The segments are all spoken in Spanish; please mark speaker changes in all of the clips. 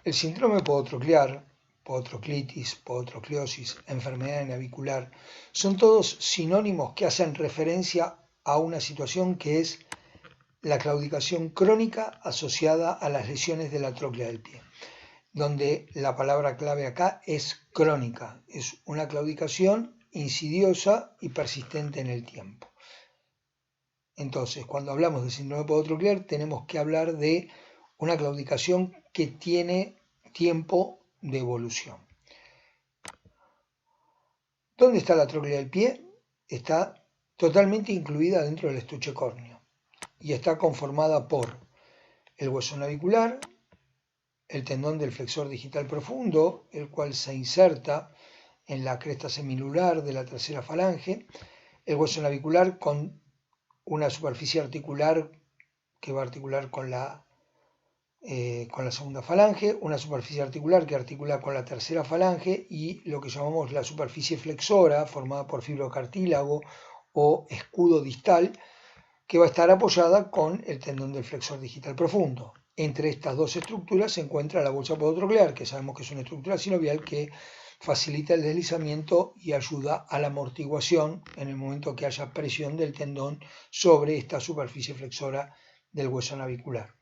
Speaker 1: El síndrome podotroclear, podotroclitis, podotrocleosis, enfermedad navicular, son todos sinónimos que hacen referencia a una situación que es la claudicación crónica asociada a las lesiones de la tróclea del pie, donde la palabra clave acá es crónica, es una claudicación insidiosa y persistente en el tiempo. Entonces, cuando hablamos de síndrome podotroclear, tenemos que hablar de una claudicación que tiene tiempo de evolución. ¿Dónde está la tróclea del pie? Está totalmente incluida dentro del estuche córneo y está conformada por el hueso navicular, el tendón del flexor digital profundo, el cual se inserta en la cresta semilunar de la tercera falange, el hueso navicular con una superficie articular que va a articular con la segunda falange, una superficie articular que articula con la tercera falange y lo que llamamos la superficie flexora, formada por fibrocartílago o escudo distal, que va a estar apoyada con el tendón del flexor digital profundo. Entre estas dos estructuras se encuentra la bolsa podotroclear, que sabemos que es una estructura sinovial que facilita el deslizamiento y ayuda a la amortiguación en el momento que haya presión del tendón sobre esta superficie flexora del hueso navicular.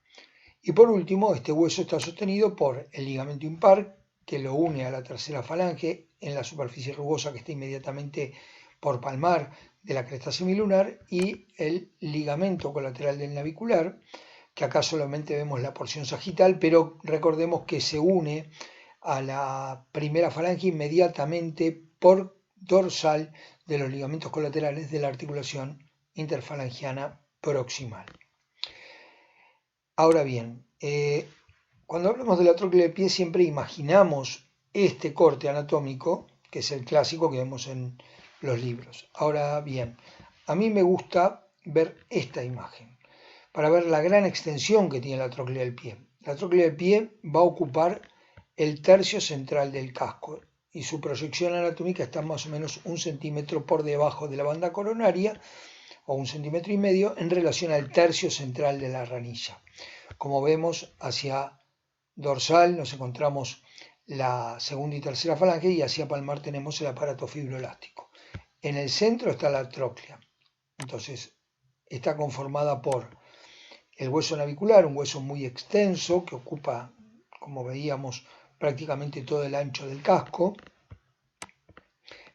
Speaker 1: Y por último, este hueso está sostenido por el ligamento impar, que lo une a la tercera falange en la superficie rugosa que está inmediatamente por palmar de la cresta semilunar, y el ligamento colateral del navicular, que acá solamente vemos la porción sagital, pero recordemos que se une a la primera falange inmediatamente por dorsal de los ligamentos colaterales de la articulación interfalangiana proximal. Ahora bien, cuando hablamos de la tróclea del pie siempre imaginamos este corte anatómico, que es el clásico que vemos en los libros. Ahora bien, a mí me gusta ver esta imagen, para ver la gran extensión que tiene la tróclea del pie. La tróclea del pie va a ocupar el tercio central del casco y su proyección anatómica está más o menos 1 centímetro por debajo de la banda coronaria o 1,5 centímetros en relación al tercio central de la ranilla. Como vemos, hacia dorsal nos encontramos la segunda y tercera falange y hacia palmar tenemos el aparato fibroelástico. En el centro está la tróclea. Entonces, está conformada por el hueso navicular, un hueso muy extenso que ocupa, como veíamos, prácticamente todo el ancho del casco.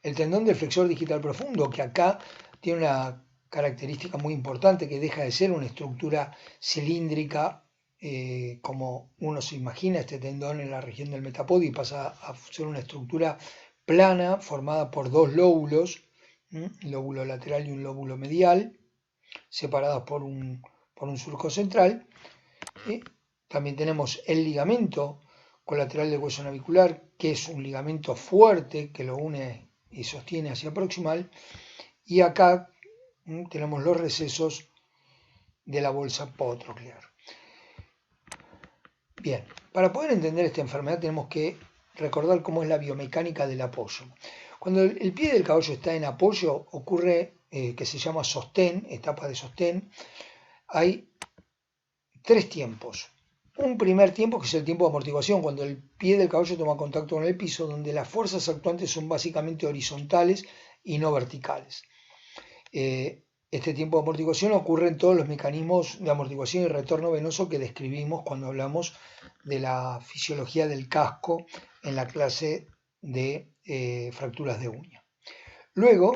Speaker 1: El tendón del flexor digital profundo, que acá tiene una característica muy importante, que deja de ser una estructura cilíndrica como uno se imagina este tendón en la región del metapodio, y pasa a ser una estructura plana formada por dos lóbulos, un lóbulo lateral y un lóbulo medial, separados por un surco central. También tenemos el ligamento colateral del hueso navicular, que es un ligamento fuerte que lo une y sostiene hacia proximal, y acá tenemos los recesos de la bolsa podotroclear. Bien, para poder entender esta enfermedad tenemos que recordar cómo es la biomecánica del apoyo. Cuando el pie del caballo está en apoyo, ocurre que se llama sostén, etapa de sostén. Hay 3 tiempos. Un primer tiempo, que es el tiempo de amortiguación, cuando el pie del caballo toma contacto con el piso, donde las fuerzas actuantes son básicamente horizontales y no verticales. Este tiempo de amortiguación ocurre en todos los mecanismos de amortiguación y retorno venoso que describimos cuando hablamos de la fisiología del casco en la clase de fracturas de uña. Luego,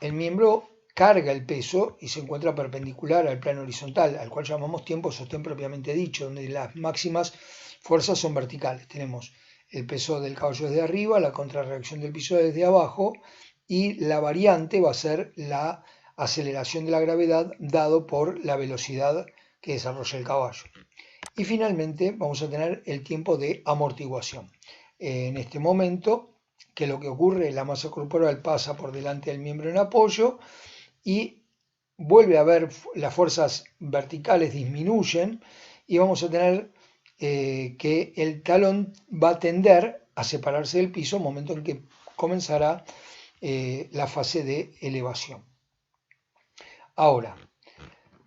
Speaker 1: el miembro carga el peso y se encuentra perpendicular al plano horizontal, al cual llamamos tiempo de sostén propiamente dicho, donde las máximas fuerzas son verticales. Tenemos el peso del caballo desde arriba, la contrarreacción del piso desde abajo, y la variante va a ser la aceleración de la gravedad dado por la velocidad que desarrolla el caballo. Y finalmente vamos a tener el tiempo de amortiguación. En este momento, que lo que ocurre, la masa corporal pasa por delante del miembro en apoyo y vuelve a ver las fuerzas verticales disminuyen, y vamos a tener que el talón va a tender a separarse del piso, momento en que comenzará la fase de elevación. Ahora,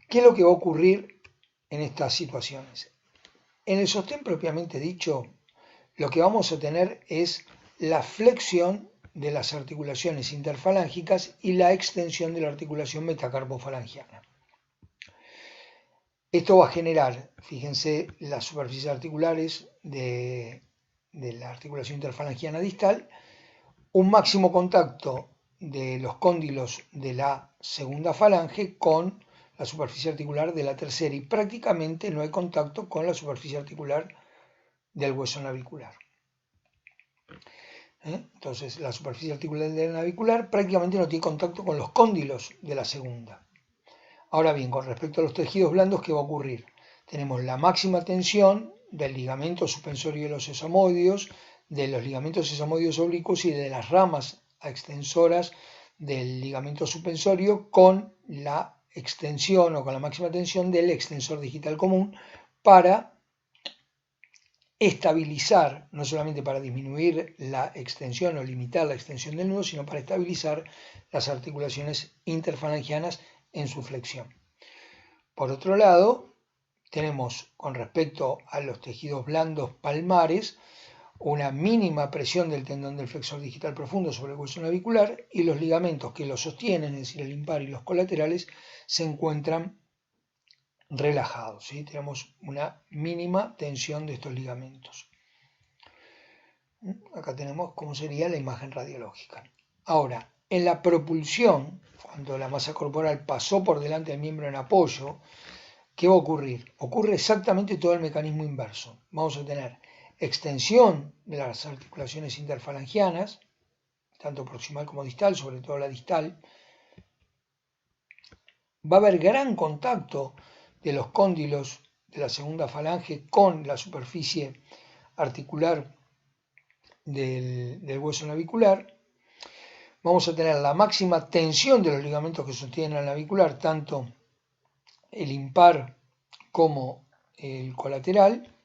Speaker 1: ¿qué es lo que va a ocurrir en estas situaciones? En el sostén propiamente dicho, lo que vamos a tener es la flexión de las articulaciones interfalángicas y la extensión de la articulación metacarpofalangiana. Esto va a generar, fíjense, las superficies articulares de la articulación interfalangiana distal, un máximo contacto de los cóndilos de la segunda falange con la superficie articular de la tercera y prácticamente no hay contacto con la superficie articular del hueso navicular. Entonces, la superficie articular del navicular prácticamente no tiene contacto con los cóndilos de la segunda. Ahora bien, con respecto a los tejidos blandos, ¿qué va a ocurrir? Tenemos la máxima tensión del ligamento suspensorio de los sesamoideos, de los ligamentos sesamoideos oblicuos y de las ramas extensoras del ligamento suspensorio con la extensión o con la máxima tensión del extensor digital común para estabilizar, no solamente para disminuir la extensión o limitar la extensión del nudo, sino para estabilizar las articulaciones interfalangianas en su flexión. Por otro lado, tenemos con respecto a los tejidos blandos palmares una mínima presión del tendón del flexor digital profundo sobre el hueso navicular y los ligamentos que lo sostienen, es decir, el impar y los colaterales, se encuentran relajados, ¿sí? Tenemos una mínima tensión de estos ligamentos. Acá tenemos cómo sería la imagen radiológica. Ahora, en la propulsión, cuando la masa corporal pasó por delante del miembro en apoyo, ¿qué va a ocurrir? Ocurre exactamente todo el mecanismo inverso. Vamos a tener extensión de las articulaciones interfalangianas, tanto proximal como distal, sobre todo la distal. Va a haber gran contacto de los cóndilos de la segunda falange con la superficie articular del hueso navicular. Vamos a tener la máxima tensión de los ligamentos que sostienen al navicular, tanto el impar como el colateral.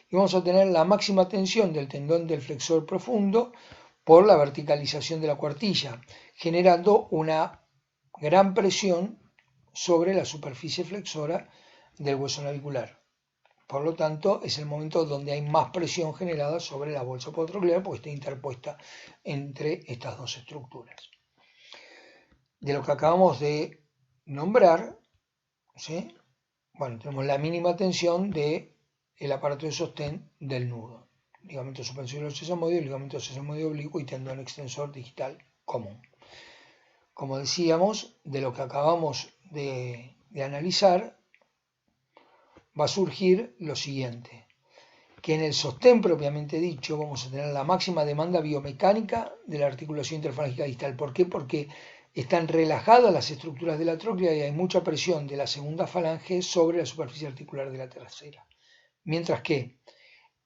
Speaker 1: Y vamos a tener la máxima tensión del tendón del flexor profundo por la verticalización de la cuartilla, generando una gran presión sobre la superficie flexora del hueso navicular. Por lo tanto, es el momento donde hay más presión generada sobre la bolsa podotroclear porque está interpuesta entre estas dos estructuras. De lo que acabamos de nombrar, ¿sí? Bueno, tenemos la mínima tensión del aparato de sostén del nudo. Ligamento suspensorio del sesamoideo, ligamento sesamoideo oblicuo y tendón extensor digital común. Como decíamos, de lo que acabamos de analizar, va a surgir lo siguiente, que en el sostén propiamente dicho vamos a tener la máxima demanda biomecánica de la articulación interfalángica distal. ¿Por qué? Porque están relajadas las estructuras de la tróclea y hay mucha presión de la segunda falange sobre la superficie articular de la tercera. Mientras que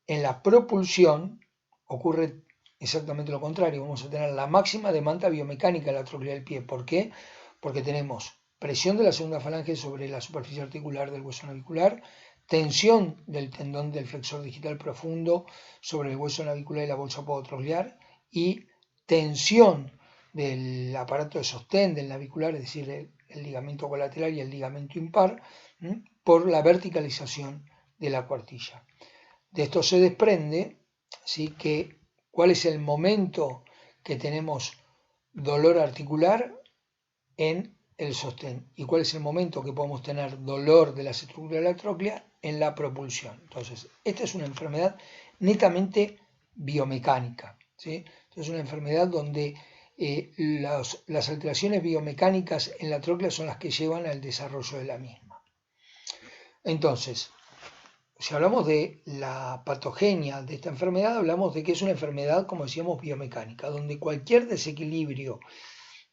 Speaker 1: en la propulsión ocurre exactamente lo contrario, vamos a tener la máxima demanda biomecánica de la tróclea del pie. ¿Por qué? Porque tenemos presión de la segunda falange sobre la superficie articular del hueso navicular, tensión del tendón del flexor digital profundo sobre el hueso navicular y la bolsa podotroclear y tensión del aparato de sostén del navicular, es decir, el ligamento colateral y el ligamento impar, por la verticalización de la cuartilla. De esto se desprende, ¿sí?, que cuál es el momento que tenemos dolor articular en el sostén y cuál es el momento que podemos tener dolor de las estructuras de la tróclea en la propulsión. Entonces, esta es una enfermedad netamente biomecánica, ¿sí? Esta es una enfermedad donde las alteraciones biomecánicas en la tróclea son las que llevan al desarrollo de la misma. Entonces, si hablamos de la patogenia de esta enfermedad, hablamos de que es una enfermedad, como decíamos, biomecánica, donde cualquier desequilibrio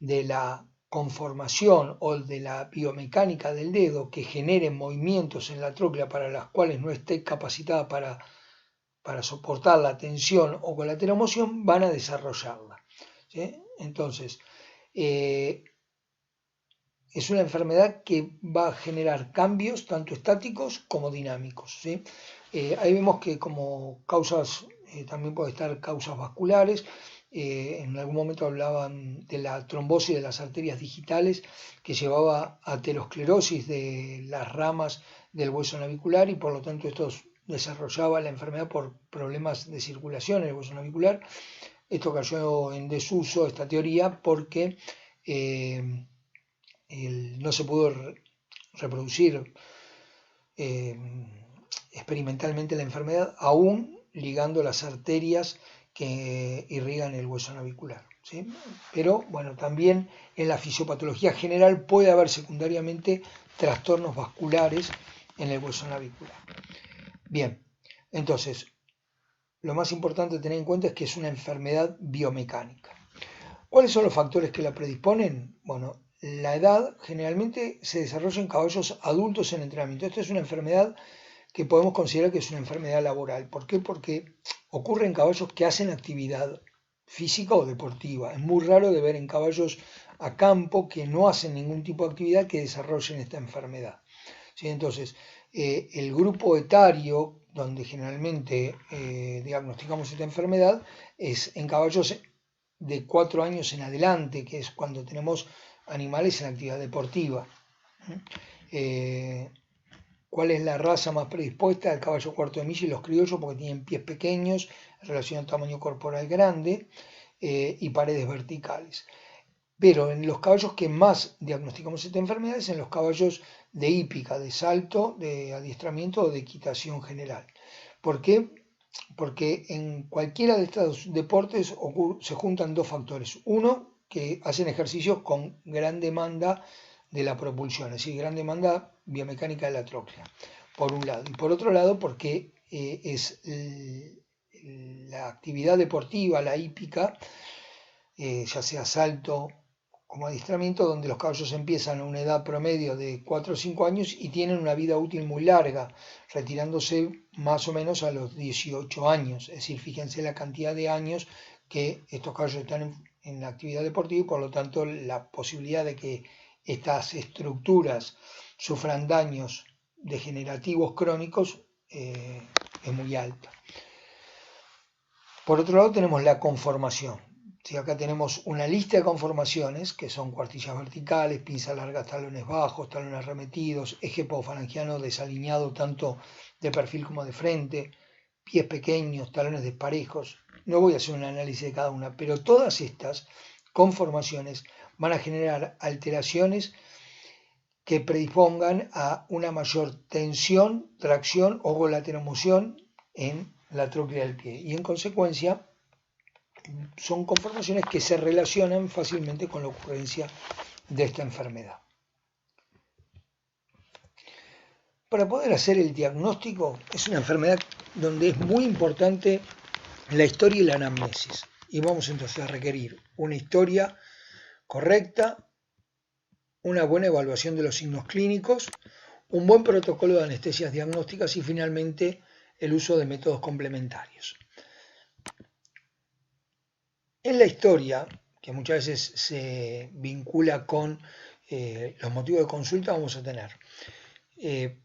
Speaker 1: de la conformación o de la biomecánica del dedo que genere movimientos en la tróclea para las cuales no esté capacitada para soportar la tensión o con la telemoción, van a desarrollarla, ¿sí? Entonces, es una enfermedad que va a generar cambios tanto estáticos como dinámicos, ¿sí? Ahí vemos que como causas, también puede estar causas vasculares, en algún momento hablaban de la trombosis de las arterias digitales que llevaba a aterosclerosis de las ramas del hueso navicular y por lo tanto esto desarrollaba la enfermedad por problemas de circulación en el hueso navicular. Esto cayó en desuso, esta teoría, porque no se pudo reproducir experimentalmente la enfermedad, aún ligando las arterias que irrigan el hueso navicular, ¿sí? Pero bueno, también en la fisiopatología general puede haber secundariamente trastornos vasculares en el hueso navicular. Bien, entonces, lo más importante a tener en cuenta es que es una enfermedad biomecánica. ¿Cuáles son los factores que la predisponen? Bueno, la edad generalmente se desarrolla en caballos adultos en entrenamiento. Esta es una enfermedad que podemos considerar que es una enfermedad laboral. ¿Por qué? Porque ocurre en caballos que hacen actividad física o deportiva. Es muy raro de ver en caballos a campo que no hacen ningún tipo de actividad que desarrollen esta enfermedad. ¿Sí? Entonces, el grupo etario donde generalmente diagnosticamos esta enfermedad es en caballos de 4 años en adelante, que es cuando tenemos animales en actividad deportiva. ¿Cuál es la raza más predispuesta? El caballo cuarto de milla y los criollos, porque tienen pies pequeños en relación al tamaño corporal grande y paredes verticales. Pero en los caballos que más diagnosticamos esta enfermedad es en los caballos de hípica, de salto, de adiestramiento o de equitación general. ¿Por qué? Porque en cualquiera de estos deportes se juntan dos factores. Uno, que hacen ejercicios con gran demanda de la propulsión, es decir, gran demanda biomecánica de la tróclea, por un lado. Y por otro lado, porque es la actividad deportiva, la hípica, ya sea salto como adiestramiento, donde los caballos empiezan a una edad promedio de 4 o 5 años y tienen una vida útil muy larga, retirándose más o menos a los 18 años. Es decir, fíjense la cantidad de años que estos caballos están en la actividad deportiva y por lo tanto la posibilidad de que estas estructuras sufran daños degenerativos crónicos es muy alta. Por otro lado tenemos la conformación. Sí, acá tenemos una lista de conformaciones que son cuartillas verticales, pinzas largas, talones bajos, talones arremetidos, eje podofalangiano desalineado tanto de perfil como de frente, pies pequeños, talones desparejos. No voy a hacer un análisis de cada una, pero todas estas conformaciones van a generar alteraciones que predispongan a una mayor tensión, tracción o volateromoción en la tróclea del pie y en consecuencia son conformaciones que se relacionan fácilmente con la ocurrencia de esta enfermedad. Para poder hacer el diagnóstico es una enfermedad donde es muy importante la historia y la anamnesis y vamos entonces a requerir una historia correcta, una buena evaluación de los signos clínicos, un buen protocolo de anestesias diagnósticas y finalmente el uso de métodos complementarios. En la historia, que muchas veces se vincula con los motivos de consulta, vamos a tener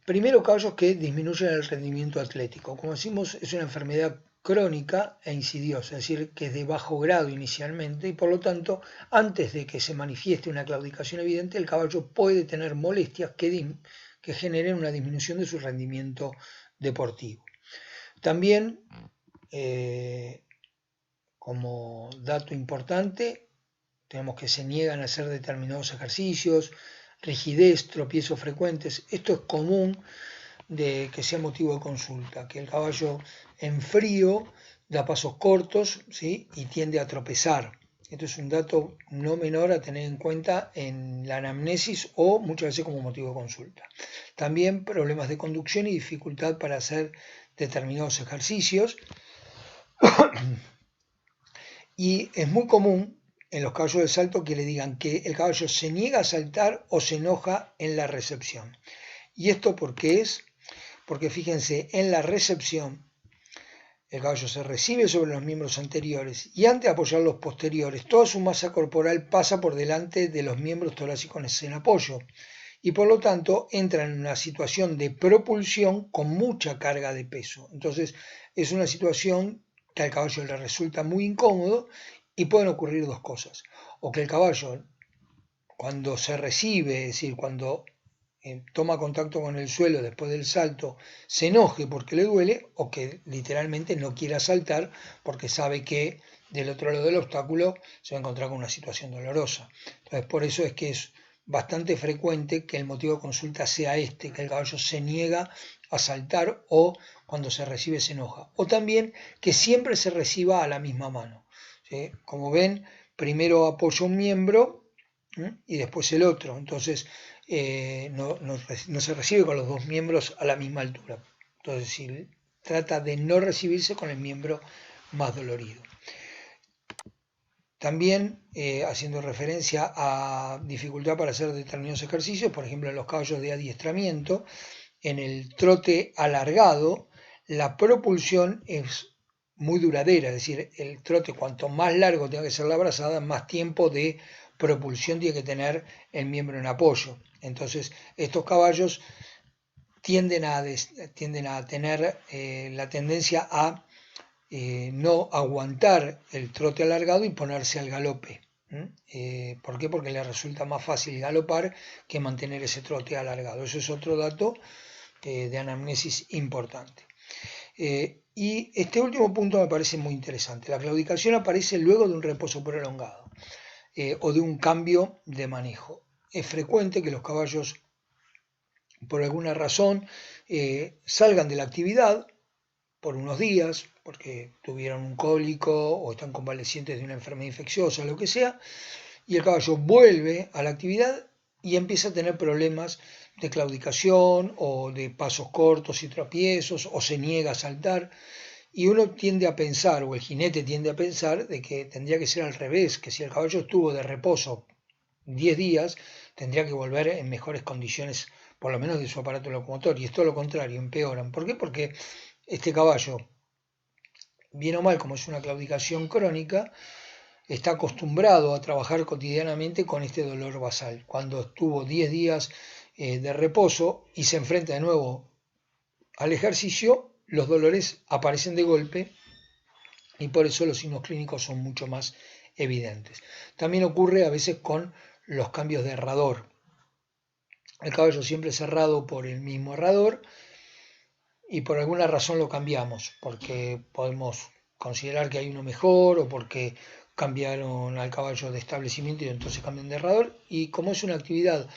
Speaker 1: primero caballos que disminuyen el rendimiento atlético. Como decimos, es una enfermedad crónica e insidiosa, es decir, que es de bajo grado inicialmente y por lo tanto, antes de que se manifieste una claudicación evidente, el caballo puede tener molestias que generen una disminución de su rendimiento deportivo. También, como dato importante, tenemos que se niegan a hacer determinados ejercicios, rigidez, tropiezos frecuentes. Esto es común de que sea motivo de consulta, que el caballo en frío da pasos cortos, ¿sí? Y tiende a tropezar. Esto es un dato no menor a tener en cuenta en la anamnesis o muchas veces como motivo de consulta. También problemas de conducción y dificultad para hacer determinados ejercicios. Y es muy común en los caballos de salto que le digan que el caballo se niega a saltar o se enoja en la recepción. ¿Y esto por qué es? Porque fíjense, en la recepción el caballo se recibe sobre los miembros anteriores y antes de apoyar los posteriores, toda su masa corporal pasa por delante de los miembros torácicos en apoyo y por lo tanto entra en una situación de propulsión con mucha carga de peso. Entonces es una situación que al caballo le resulta muy incómodo Y pueden ocurrir dos cosas. O que el caballo, cuando se recibe, es decir, cuando toma contacto con el suelo después del salto, se enoje porque le duele, o que literalmente no quiera saltar porque sabe que del otro lado del obstáculo se va a encontrar con una situación dolorosa. Entonces, por eso es que es bastante frecuente que el motivo de consulta sea este, que el caballo se niega a saltar o cuando se recibe se enoja. O también que siempre se reciba a la misma mano. ¿Sí? Como ven, primero apoya un miembro y después el otro. Entonces, no se recibe con los dos miembros a la misma altura. Entonces, si trata de no recibirse con el miembro más dolorido. También haciendo referencia a dificultad para hacer determinados ejercicios, por ejemplo en los caballos de adiestramiento, en el trote alargado, la propulsión es muy duradera, es decir, el trote cuanto más largo tenga que ser la brazada, más tiempo de propulsión tiene que tener el miembro en apoyo. Entonces, estos caballos tienden a tener la tendencia a no aguantar el trote alargado y ponerse al galope. ¿Por qué? Porque les resulta más fácil galopar que mantener ese trote alargado. Eso es otro dato de anamnesis importante. Y este último punto me parece muy interesante. La claudicación aparece luego de un reposo prolongado o de un cambio de manejo. Es frecuente que los caballos, por alguna razón, salgan de la actividad por unos días, porque tuvieron un cólico o están convalecientes de una enfermedad infecciosa, lo que sea, y el caballo vuelve a la actividad y empieza a tener problemas de claudicación o de pasos cortos y tropiezos, o se niega a saltar, y uno tiende a pensar, o el jinete tiende a pensar, de que tendría que ser al revés, que si el caballo estuvo de reposo 10 días, tendría que volver en mejores condiciones, por lo menos de su aparato locomotor, y es todo lo contrario, empeoran. ¿Por qué? Porque este caballo, bien o mal, como es una claudicación crónica, está acostumbrado a trabajar cotidianamente con este dolor basal. Cuando estuvo 10 días de reposo y se enfrenta de nuevo al ejercicio, los dolores aparecen de golpe y por eso los signos clínicos son mucho más evidentes. También ocurre a veces con los cambios de herrador. El caballo siempre cerrado por el mismo herrador y por alguna razón lo cambiamos, porque podemos considerar que hay uno mejor o porque cambiaron al caballo de establecimiento y entonces cambian de herrador. Y como es una actividad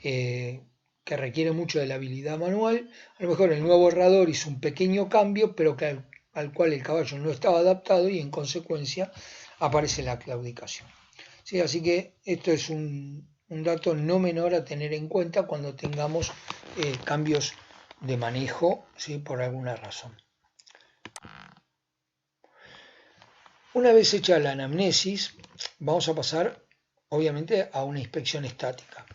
Speaker 1: que requiere mucho de la habilidad manual, a lo mejor el nuevo herrador hizo un pequeño cambio, pero que al cual el caballo no estaba adaptado y en consecuencia aparece la claudicación. ¿Sí? Así que esto es un dato no menor a tener en cuenta cuando tengamos cambios de manejo, ¿sí? Por alguna razón. Una vez hecha la anamnesis, vamos a pasar obviamente a una inspección estática.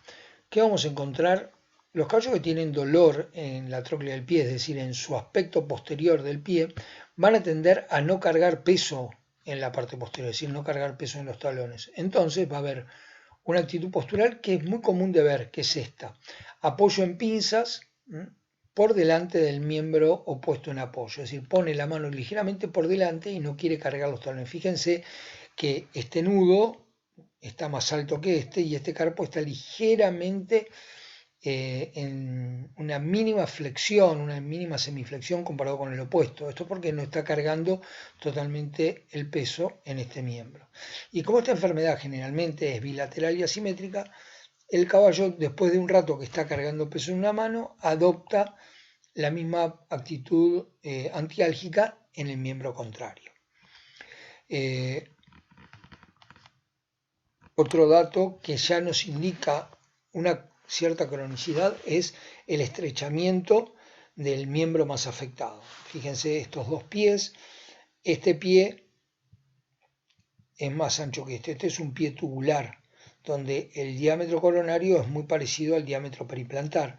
Speaker 1: ¿Qué vamos a encontrar? Los caballos que tienen dolor en la tróclea del pie, es decir, en su aspecto posterior del pie, van a tender a no cargar peso en la parte posterior, es decir, no cargar peso en los talones. Entonces va a haber una actitud postural que es muy común de ver, que es esta: apoyo en pinzas por delante del miembro opuesto en apoyo, es decir, pone la mano ligeramente por delante y no quiere cargar los talones. Fíjense que este nudo está más alto que este y este carpo está ligeramente en una mínima flexión, una mínima semiflexión comparado con el opuesto. Esto porque no está cargando totalmente el peso en este miembro. Y como esta enfermedad generalmente es bilateral y asimétrica, el caballo, después de un rato que está cargando peso en una mano, adopta la misma actitud antiálgica en el miembro contrario. Otro dato que ya nos indica una cierta cronicidad es el estrechamiento del miembro más afectado. Fíjense estos dos pies, este pie es más ancho que este es un pie tubular, donde el diámetro coronario es muy parecido al diámetro periplantar.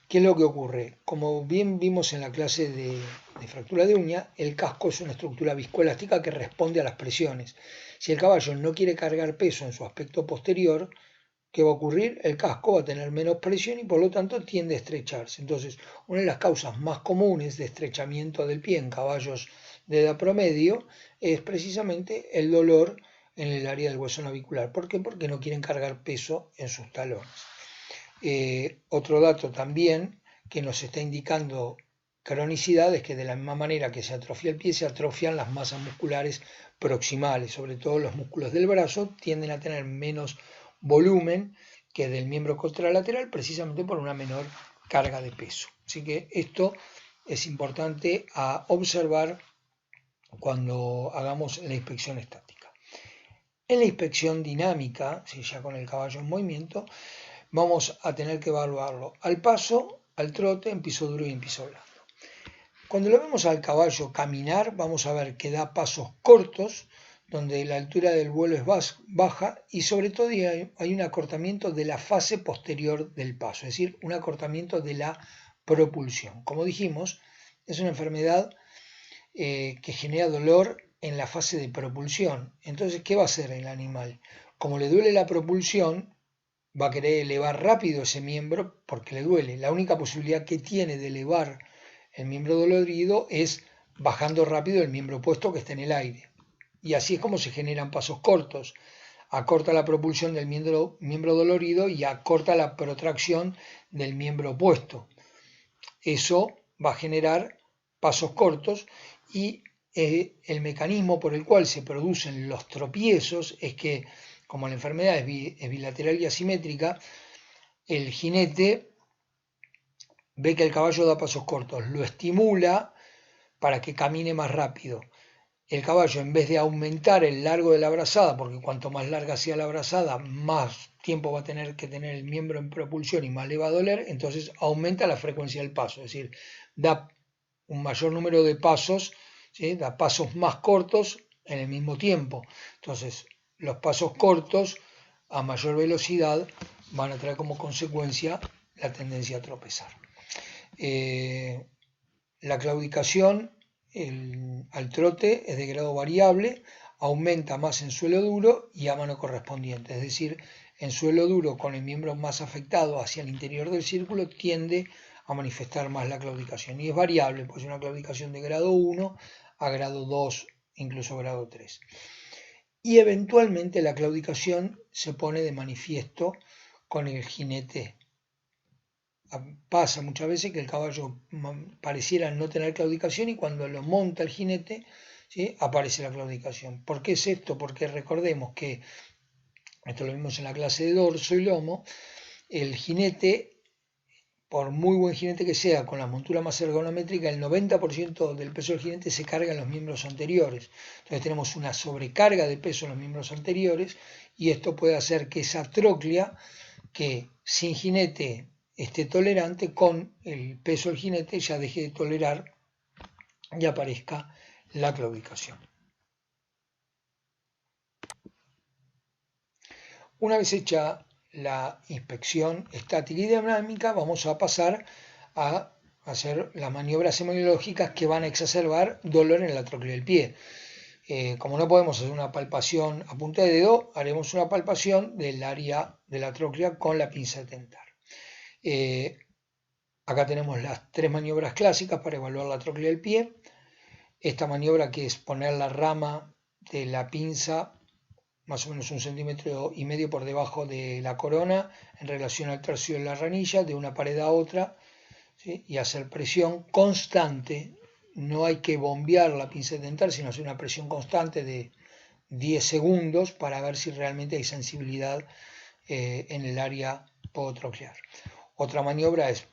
Speaker 1: ¿Qué es lo que ocurre? Como bien vimos en la clase de fractura de uña, el casco es una estructura viscoelástica que responde a las presiones. Si el caballo no quiere cargar peso en su aspecto posterior, ¿qué va a ocurrir? El casco va a tener menos presión y por lo tanto tiende a estrecharse. Entonces, una de las causas más comunes de estrechamiento del pie en caballos de edad promedio es precisamente el dolor en el área del hueso navicular. ¿Por qué? Porque no quieren cargar peso en sus talones. Otro dato también que nos está indicando cronicidad es que de la misma manera que se atrofia el pie, se atrofian las masas musculares proximales, sobre todo los músculos del brazo tienden a tener menos volumen que del miembro contralateral, precisamente por una menor carga de peso. Así que esto es importante a observar cuando hagamos la inspección estática. En la inspección dinámica, si ya con el caballo en movimiento, vamos a tener que evaluarlo al paso, al trote, en piso duro y en piso blando. Cuando lo vemos al caballo caminar, vamos a ver que da pasos cortos, donde la altura del vuelo es baja y sobre todo hay un acortamiento de la fase posterior del paso, es decir, un acortamiento de la propulsión. Como dijimos, es una enfermedad que genera dolor en la fase de propulsión. Entonces, ¿qué va a hacer el animal? Como le duele la propulsión, va a querer elevar rápido ese miembro porque le duele. La única posibilidad que tiene de elevar el miembro dolorido es bajando rápido el miembro opuesto que está en el aire. Y así es como se generan pasos cortos. Acorta la propulsión del miembro dolorido y acorta la protracción del miembro opuesto. Eso va a generar pasos cortos y el mecanismo por el cual se producen los tropiezos es que, como la enfermedad es bilateral y asimétrica, el jinete ve que el caballo da pasos cortos, lo estimula para que camine más rápido. El caballo, en vez de aumentar el largo de la brazada, porque cuanto más larga sea la brazada, más tiempo va a tener que tener el miembro en propulsión y más le va a doler, entonces aumenta la frecuencia del paso, es decir, da un mayor número de pasos, ¿sí? Da pasos más cortos en el mismo tiempo. Entonces, los pasos cortos a mayor velocidad van a traer como consecuencia la tendencia a tropezar. La claudicación al trote es de grado variable, aumenta más en suelo duro y a mano correspondiente, es decir, en suelo duro con el miembro más afectado hacia el interior del círculo tiende a manifestar más la claudicación y es variable, pues una claudicación de grado 1 a grado 2, incluso grado 3. Y eventualmente la claudicación se pone de manifiesto con el jinete. Pasa muchas veces que el caballo pareciera no tener claudicación y cuando lo monta el jinete, ¿sí? Aparece la claudicación. ¿Por qué es esto? Porque recordemos que, esto lo vimos en la clase de dorso y lomo, el jinete, por muy buen jinete que sea, con la montura más ergonométrica, el 90% del peso del jinete se carga en los miembros anteriores. Entonces tenemos una sobrecarga de peso en los miembros anteriores y esto puede hacer que esa tróclea, que sin jinete esté tolerante, con el peso del jinete ya deje de tolerar y aparezca la claudicación. Una vez hecha la inspección estática y dinámica, vamos a pasar a hacer las maniobras semiológicas que van a exacerbar dolor en la tróclea del pie. Como no podemos hacer una palpación a punta de dedo, haremos una palpación del área de la tróclea con la pinza dental. Acá tenemos las tres maniobras clásicas para evaluar la tróclea del pie. Esta maniobra, que es poner la rama de la pinza más o menos 1,5 centímetros por debajo de la corona en relación al tercio de la ranilla, de una pared a otra, ¿sí? Y hacer presión constante. No hay que bombear la pinza dental, sino hacer una presión constante de 10 segundos para ver si realmente hay sensibilidad en el área podotroclear. Otra maniobra es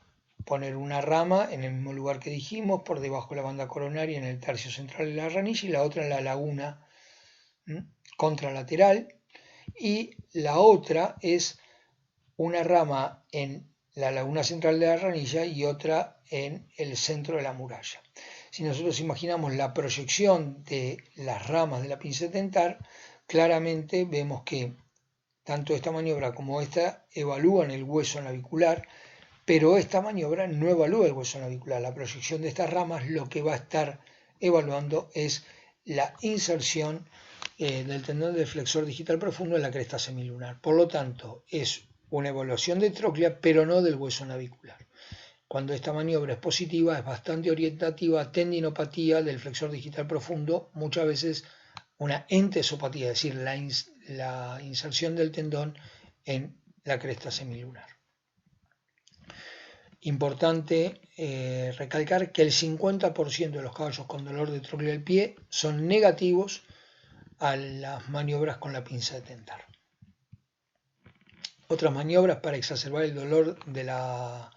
Speaker 1: poner una rama en el mismo lugar que dijimos, por debajo de la banda coronaria en el tercio central de la ranilla y la otra en la laguna contralateral. Y la otra es una rama en la laguna central de la ranilla y otra en el centro de la muralla. Si nosotros imaginamos la proyección de las ramas de la pinza dental, claramente vemos que tanto esta maniobra como esta evalúan el hueso navicular, pero esta maniobra no evalúa el hueso navicular. La proyección de estas ramas lo que va a estar evaluando es la inserción del tendón del flexor digital profundo en la cresta semilunar. Por lo tanto, es una evaluación de tróclea, pero no del hueso navicular. Cuando esta maniobra es positiva, es bastante orientativa, tendinopatía del flexor digital profundo, muchas veces una entesopatía, es decir, la inserción del tendón en la cresta semilunar. Importante recalcar que el 50% de los caballos con dolor de tróclea del pie son negativos a las maniobras con la pinza de tentar. Otras maniobras para exacerbar el dolor de la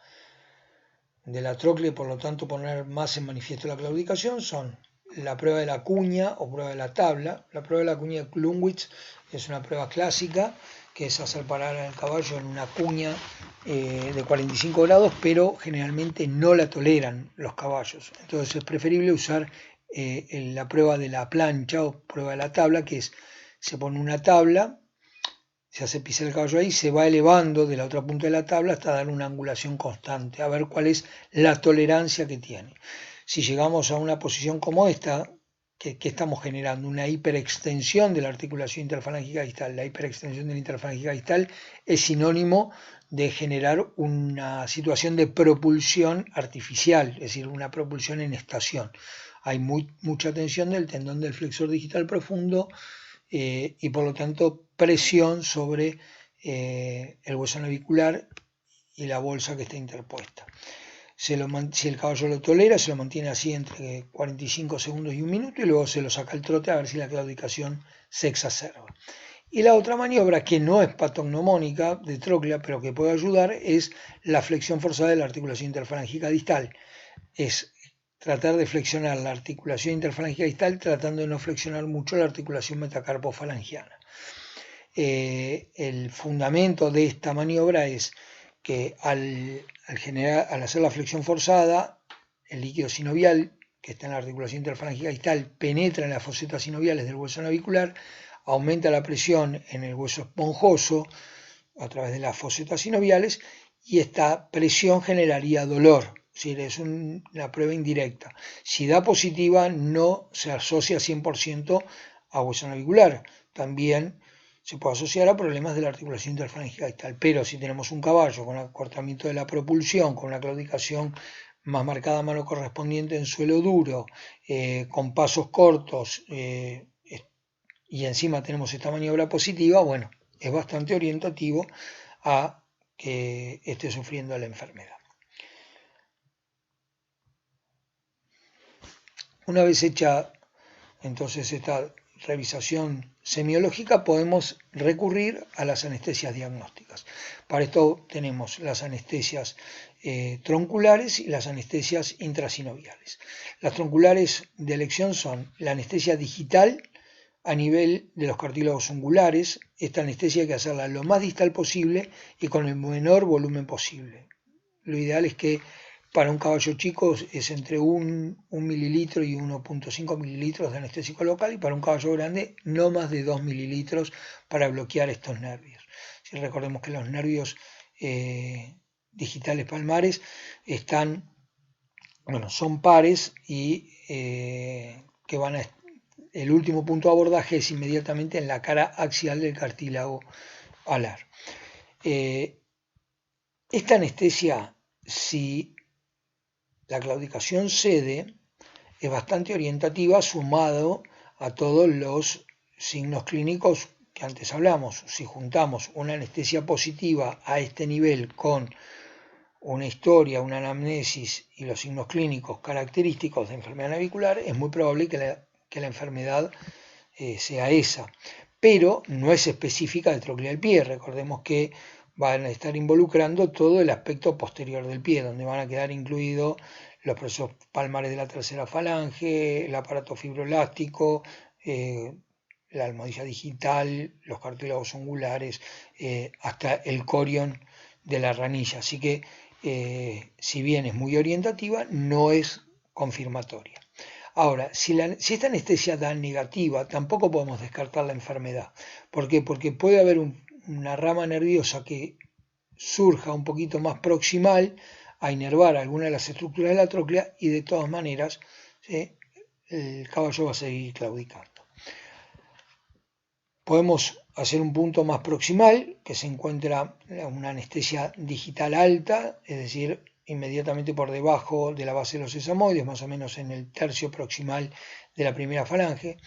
Speaker 1: tróclea y por lo tanto poner más en manifiesto la claudicación son la prueba de la cuña o prueba de la tabla. La prueba de la cuña de Klunwitz es una prueba clásica que es hacer parar al caballo en una cuña de 45 grados, pero generalmente no la toleran los caballos. Entonces es preferible usar la prueba de la plancha o prueba de la tabla, que es se pone una tabla, se hace pisar el caballo ahí, se va elevando de la otra punta de la tabla hasta dar una angulación constante, a ver cuál es la tolerancia que tiene. Si llegamos a una posición como esta, que estamos generando una hiperextensión de la articulación interfalángica distal. La hiperextensión de la interfalángica distal es sinónimo de generar una situación de propulsión artificial, es decir, una propulsión en estación. Hay mucha tensión del tendón del flexor digital profundo y por lo tanto presión sobre el hueso navicular y la bolsa que está interpuesta. Si el caballo lo tolera, se lo mantiene así entre 45 segundos y un minuto y luego se lo saca al trote a ver si la claudicación se exacerba. Y la otra maniobra, que no es patognomónica de tróclea, pero que puede ayudar, es la flexión forzada de la articulación interfalángica distal. Es tratar de flexionar la articulación interfalángica distal tratando de no flexionar mucho la articulación metacarpofalangiana. El fundamento de esta maniobra es que al hacer la flexión forzada, el líquido sinovial que está en la articulación interfalángica distal penetra en las fosetas sinoviales del hueso navicular, aumenta la presión en el hueso esponjoso a través de las fosetas sinoviales y esta presión generaría dolor. Es decir, es una prueba indirecta. Si da positiva, no se asocia 100% a hueso navicular. También se puede asociar a problemas de la articulación interfalángica distal. Pero si tenemos un caballo con acortamiento de la propulsión, con una claudicación más marcada a mano correspondiente en suelo duro, con pasos cortos, y encima tenemos esta maniobra positiva, bueno, es bastante orientativo a que esté sufriendo la enfermedad. Una vez hecha entonces esta revisación semiológica, podemos recurrir a las anestesias diagnósticas. Para esto tenemos las anestesias tronculares y las anestesias intrasinoviales. Las tronculares de elección son la anestesia digital a nivel de los cartílagos ungulares. Esta anestesia hay que hacerla lo más distal posible y con el menor volumen posible. Lo ideal es que para un caballo chico es entre 1 mililitro y 1,5 mililitros de anestésico local, y para un caballo grande no más de 2 mililitros para bloquear estos nervios. Si recordemos que los nervios digitales palmares son pares y que van a el último punto de abordaje es inmediatamente en la cara axial del cartílago alar. Esta anestesia, si la claudicación cede, es bastante orientativa sumado a todos los signos clínicos que antes hablamos. Si juntamos una anestesia positiva a este nivel con una historia, una anamnesis y los signos clínicos característicos de enfermedad navicular, es muy probable que la enfermedad sea esa, pero no es específica de tróclea del pie. Recordemos que van a estar involucrando todo el aspecto posterior del pie, donde van a quedar incluidos los procesos palmares de la tercera falange, el aparato fibroelástico, la almohadilla digital, los cartílagos ungulares, hasta el corion de la ranilla. Así que, si bien es muy orientativa, no es confirmatoria. Ahora, si esta anestesia da negativa, tampoco podemos descartar la enfermedad. ¿Por qué? Porque puede haber una rama nerviosa que surja un poquito más proximal a inervar alguna de las estructuras de la tróclea y de todas maneras el caballo va a seguir claudicando. Podemos hacer un punto más proximal, que se encuentra una anestesia digital alta, es decir, inmediatamente por debajo de la base de los sesamoides, más o menos en el tercio proximal de la primera falange.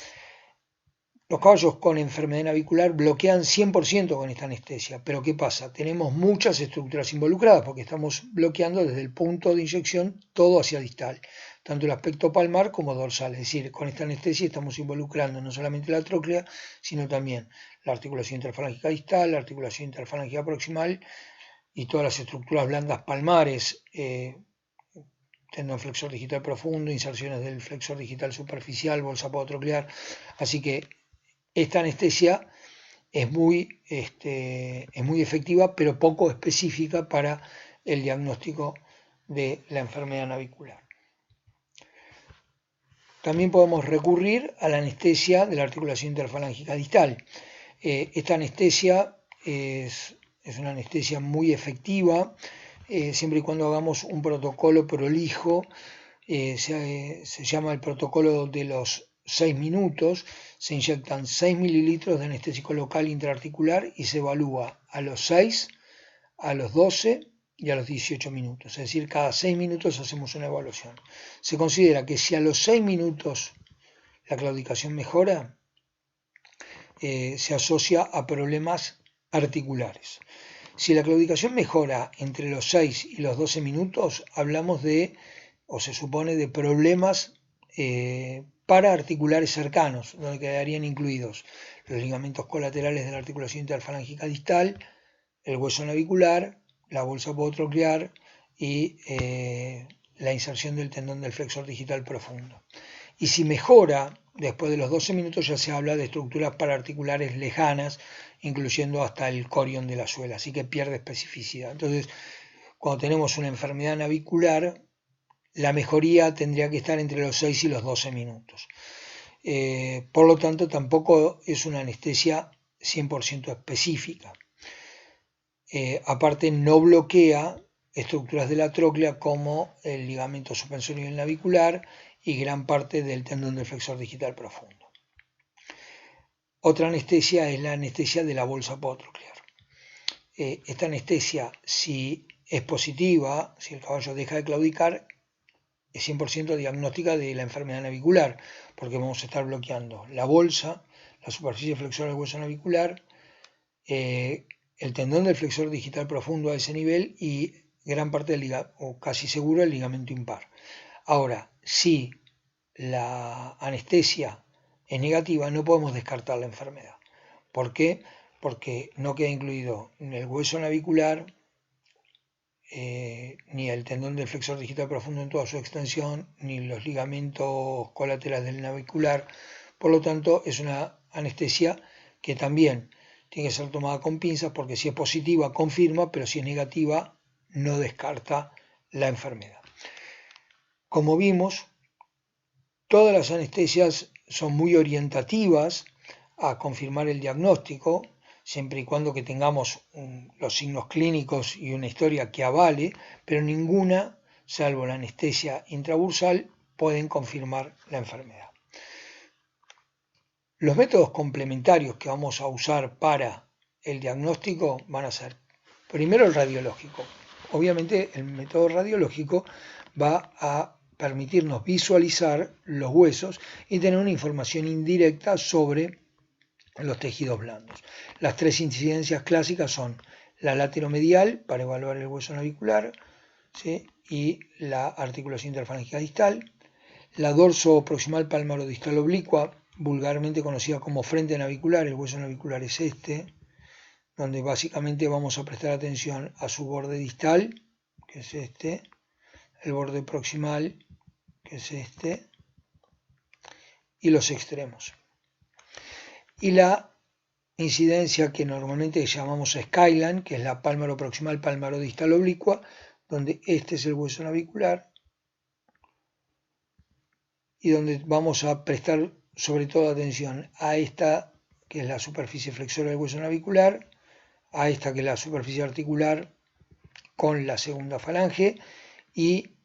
Speaker 1: Los caballos con enfermedad navicular bloquean 100% con esta anestesia, pero ¿qué pasa? Tenemos muchas estructuras involucradas porque estamos bloqueando desde el punto de inyección todo hacia distal, tanto el aspecto palmar como dorsal. Es decir, con esta anestesia estamos involucrando no solamente la tróclea, sino también la articulación interfalángica distal, la articulación interfalángica proximal y todas las estructuras blandas palmares, tendón flexor digital profundo, inserciones del flexor digital superficial, bolsa podotroclear. Así que esta anestesia es muy efectiva, pero poco específica para el diagnóstico de la enfermedad navicular. También podemos recurrir a la anestesia de la articulación interfalángica distal. Esta anestesia es una anestesia muy efectiva, siempre y cuando hagamos un protocolo prolijo. Se llama el protocolo de los 6 minutos, se inyectan 6 mililitros de anestésico local intraarticular y se evalúa a los 6, a los 12 y a los 18 minutos. Es decir, cada 6 minutos hacemos una evaluación. Se considera que si a los 6 minutos la claudicación mejora, se asocia a problemas articulares. Si la claudicación mejora entre los 6 y los 12 minutos, hablamos de, o se supone, de problemas paraarticulares cercanos, donde quedarían incluidos los ligamentos colaterales de la articulación interfalángica distal, el hueso navicular, la bolsa podotroclear y la inserción del tendón del flexor digital profundo. Y si mejora, después de los 12 minutos ya se habla de estructuras paraarticulares lejanas, incluyendo hasta el corión de la suela, así que pierde especificidad. Entonces, cuando tenemos una enfermedad navicular, la mejoría tendría que estar entre los 6 y los 12 minutos. Por lo tanto, tampoco es una anestesia 100% específica. Aparte, no bloquea estructuras de la tróclea como el ligamento suspensorio del navicular y gran parte del tendón del flexor digital profundo. Otra anestesia es la anestesia de la bolsa podotroclear. Esta anestesia, si es positiva, si el caballo deja de claudicar, es 100% diagnóstica de la enfermedad navicular, porque vamos a estar bloqueando la bolsa, la superficie flexora del hueso navicular, el tendón del flexor digital profundo a ese nivel y gran parte del ligamento, o casi seguro el ligamento impar. Ahora, si la anestesia es negativa, no podemos descartar la enfermedad. ¿Por qué? Porque no queda incluido ni el hueso navicular, ni el tendón del flexor digital profundo en toda su extensión, ni los ligamentos colaterales del navicular. Por lo tanto, es una anestesia que también tiene que ser tomada con pinzas, porque si es positiva confirma, pero si es negativa no descarta la enfermedad. Como vimos, todas las anestesias son muy orientativas a confirmar el diagnóstico, siempre y cuando que tengamos los signos clínicos y una historia que avale, pero ninguna, salvo la anestesia intrabursal, pueden confirmar la enfermedad. Los métodos complementarios que vamos a usar para el diagnóstico van a ser, primero, el radiológico. Obviamente el método radiológico va a permitirnos visualizar los huesos y tener una información indirecta sobre los tejidos blandos. Las tres incidencias clásicas son la lateromedial, para evaluar el hueso navicular, ¿sí?, y la articulación interfalángica distal, la dorso proximal palmaro-distal oblicua, vulgarmente conocida como frente navicular. El hueso navicular es este, donde básicamente vamos a prestar atención a su borde distal, que es este, el borde proximal, que es este, y los extremos. Y la incidencia que normalmente llamamos skyline, que es la pálmaro proximal, pálmaro distal oblicua, donde este es el hueso navicular y donde vamos a prestar sobre todo atención a esta, que es la superficie flexora del hueso navicular, a esta, que es la superficie articular con la segunda falange, y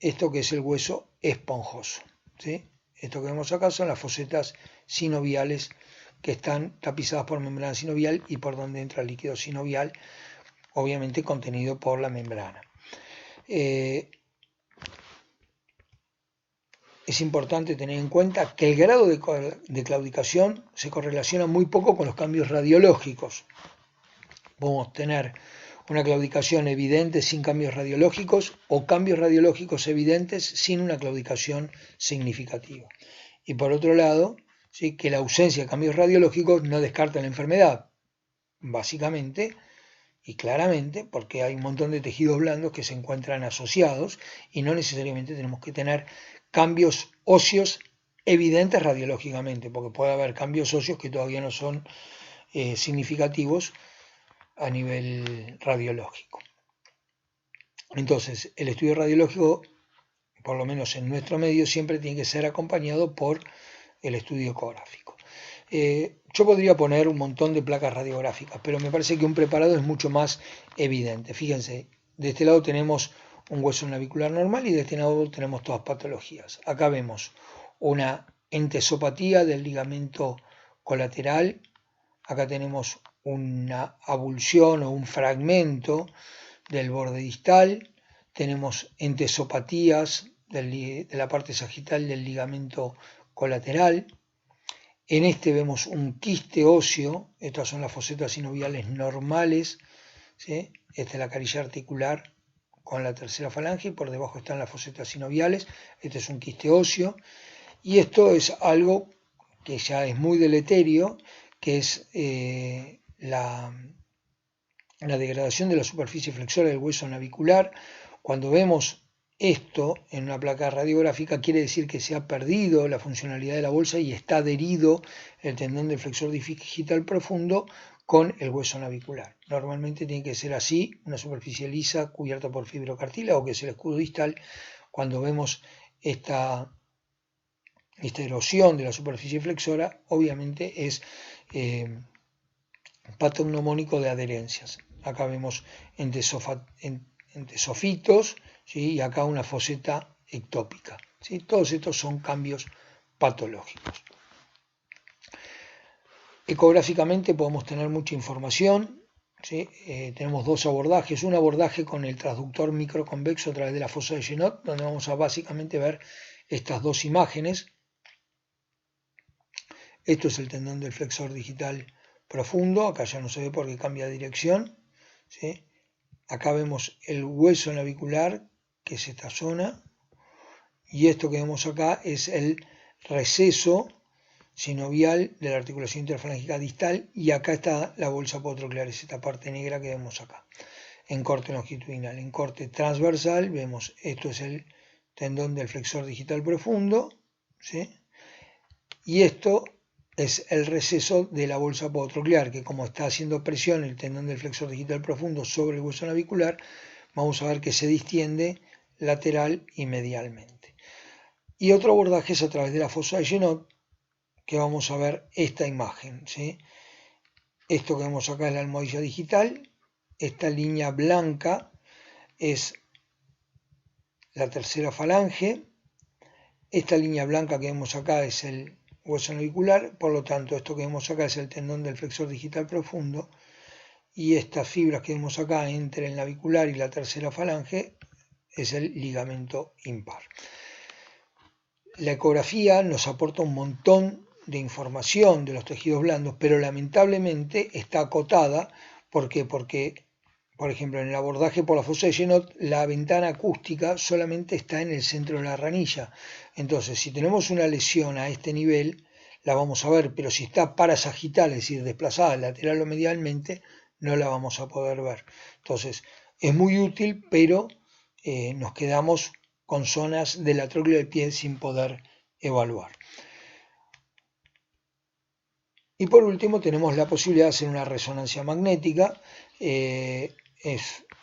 Speaker 1: esto, que es el hueso esponjoso, ¿sí? Esto que vemos acá son las fosetas sinoviales, que están tapizadas por membrana sinovial y por donde entra el líquido sinovial, obviamente contenido por la membrana. es importante tener en cuenta que el grado de claudicación se correlaciona muy poco con los cambios radiológicos. Podemos tener una claudicación evidente sin cambios radiológicos o cambios radiológicos evidentes sin una claudicación significativa. Y por otro lado, ¿sí?, que la ausencia de cambios radiológicos no descarta la enfermedad, básicamente y claramente porque hay un montón de tejidos blandos que se encuentran asociados y no necesariamente tenemos que tener cambios óseos evidentes radiológicamente, porque puede haber cambios óseos que todavía no son significativos a nivel radiológico. Entonces, el estudio radiológico, por lo menos en nuestro medio, siempre tiene que ser acompañado por el estudio ecográfico. Yo podría poner un montón de placas radiográficas, pero me parece que un preparado es mucho más evidente. Fíjense, de este lado tenemos un hueso navicular normal y de este lado tenemos todas patologías. Acá vemos una entesopatía del ligamento colateral, acá tenemos una avulsión o un fragmento del borde distal, tenemos entesopatías de la parte sagital del ligamento colateral. En este vemos un quiste óseo, estas son las fosetas sinoviales normales, ¿sí? Esta es la carilla articular con la tercera falange y por debajo están las fosetas sinoviales, este es un quiste óseo, y esto es algo que ya es muy deleterio, que es la degradación de la superficie flexora del hueso navicular. Cuando vemos esto en una placa radiográfica quiere decir que se ha perdido la funcionalidad de la bolsa y está adherido el tendón del flexor digital profundo con el hueso navicular. Normalmente tiene que ser así, una superficie lisa cubierta por fibrocartílago, que es el escudo distal. Cuando vemos esta erosión de la superficie flexora, obviamente es patognomónico de adherencias. Acá vemos entesofitos, ¿sí?, y acá una foseta ectópica, ¿sí? Todos estos son cambios patológicos. Ecográficamente podemos tener mucha información, ¿sí? Tenemos dos abordajes, un abordaje con el transductor microconvexo a través de la fosa de Genot, donde vamos a básicamente ver estas dos imágenes. Esto es el tendón del flexor digital profundo, acá ya no se ve porque cambia de dirección, ¿sí? Acá vemos el hueso navicular, que es esta zona, y esto que vemos acá es el receso sinovial de la articulación interfalángica distal, y acá está la bolsa podotroclear, es esta parte negra que vemos acá, en corte longitudinal. En corte transversal vemos, esto es el tendón del flexor digital profundo, ¿sí?, y esto es el receso de la bolsa podotroclear, que como está haciendo presión el tendón del flexor digital profundo sobre el hueso navicular, vamos a ver que se distiende lateral y medialmente. Y otro abordaje es a través de la fosa de Genot, que vamos a ver esta imagen, ¿sí? Esto que vemos acá es la almohadilla digital, esta línea blanca es la tercera falange, esta línea blanca que vemos acá es el hueso navicular, por lo tanto esto que vemos acá es el tendón del flexor digital profundo, y estas fibras que vemos acá entre el navicular y la tercera falange es el ligamento impar. La ecografía nos aporta un montón de información de los tejidos blandos, pero lamentablemente está acotada. ¿Por qué? Porque, por ejemplo, en el abordaje por la fosa de Genot, la ventana acústica solamente está en el centro de la ranilla. Entonces, si tenemos una lesión a este nivel, la vamos a ver, pero si está parasagital, es decir, desplazada lateral o medialmente, no la vamos a poder ver. Entonces, es muy útil, pero nos quedamos con zonas de la tróclea del pie sin poder evaluar. Y por último tenemos la posibilidad de hacer una resonancia magnética. En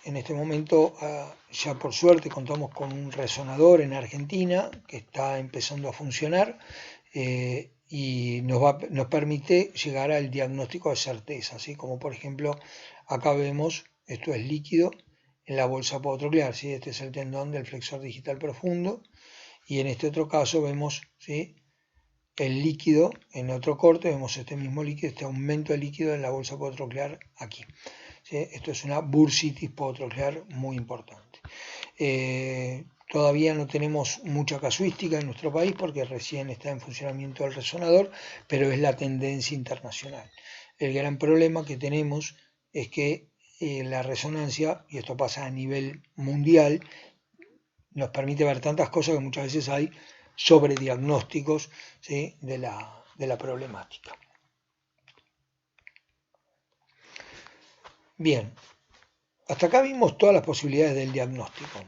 Speaker 1: este momento ya por suerte contamos con un resonador en Argentina que está empezando a funcionar y nos permite llegar al diagnóstico de certeza, ¿sí? Como por ejemplo acá vemos, esto es líquido en la bolsa podotroclear, ¿sí? Este es el tendón del flexor digital profundo, y en este otro caso vemos, ¿sí?, el líquido en otro corte, vemos este mismo líquido, este aumento de líquido en la bolsa podotroclear aquí, ¿sí? Esto es una bursitis podotroclear muy importante. Todavía no tenemos mucha casuística en nuestro país porque recién está en funcionamiento el resonador, pero es la tendencia internacional. El gran problema que tenemos es que la resonancia, y esto pasa a nivel mundial, nos permite ver tantas cosas que muchas veces hay sobrediagnósticos, ¿sí?, de la problemática. Bien, hasta acá vimos todas las posibilidades del diagnóstico.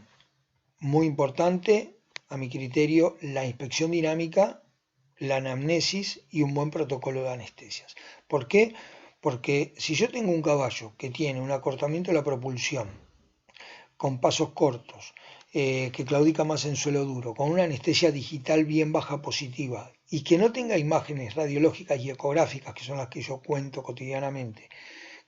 Speaker 1: Muy importante, a mi criterio, la inspección dinámica, la anamnesis y un buen protocolo de anestesias. ¿Por qué? Porque si yo tengo un caballo que tiene un acortamiento de la propulsión, con pasos cortos, que claudica más en suelo duro, con una anestesia digital bien baja positiva y que no tenga imágenes radiológicas y ecográficas, que son las que yo cuento cotidianamente,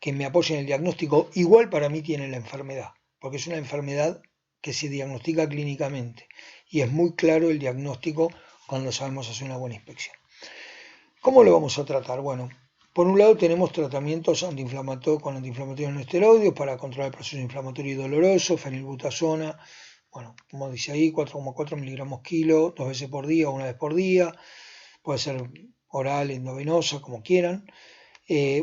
Speaker 1: que me apoyen en el diagnóstico, igual para mí tiene la enfermedad, porque es una enfermedad que se diagnostica clínicamente y es muy claro el diagnóstico cuando sabemos hacer una buena inspección. ¿Cómo lo vamos a tratar? Bueno, por un lado tenemos tratamientos con antiinflamatorios no esteroides para controlar el proceso inflamatorio y doloroso, fenilbutasona, bueno, como dice ahí, 4,4 miligramos kilo, 2 veces por día o una vez por día, puede ser oral, endovenosa, como quieran.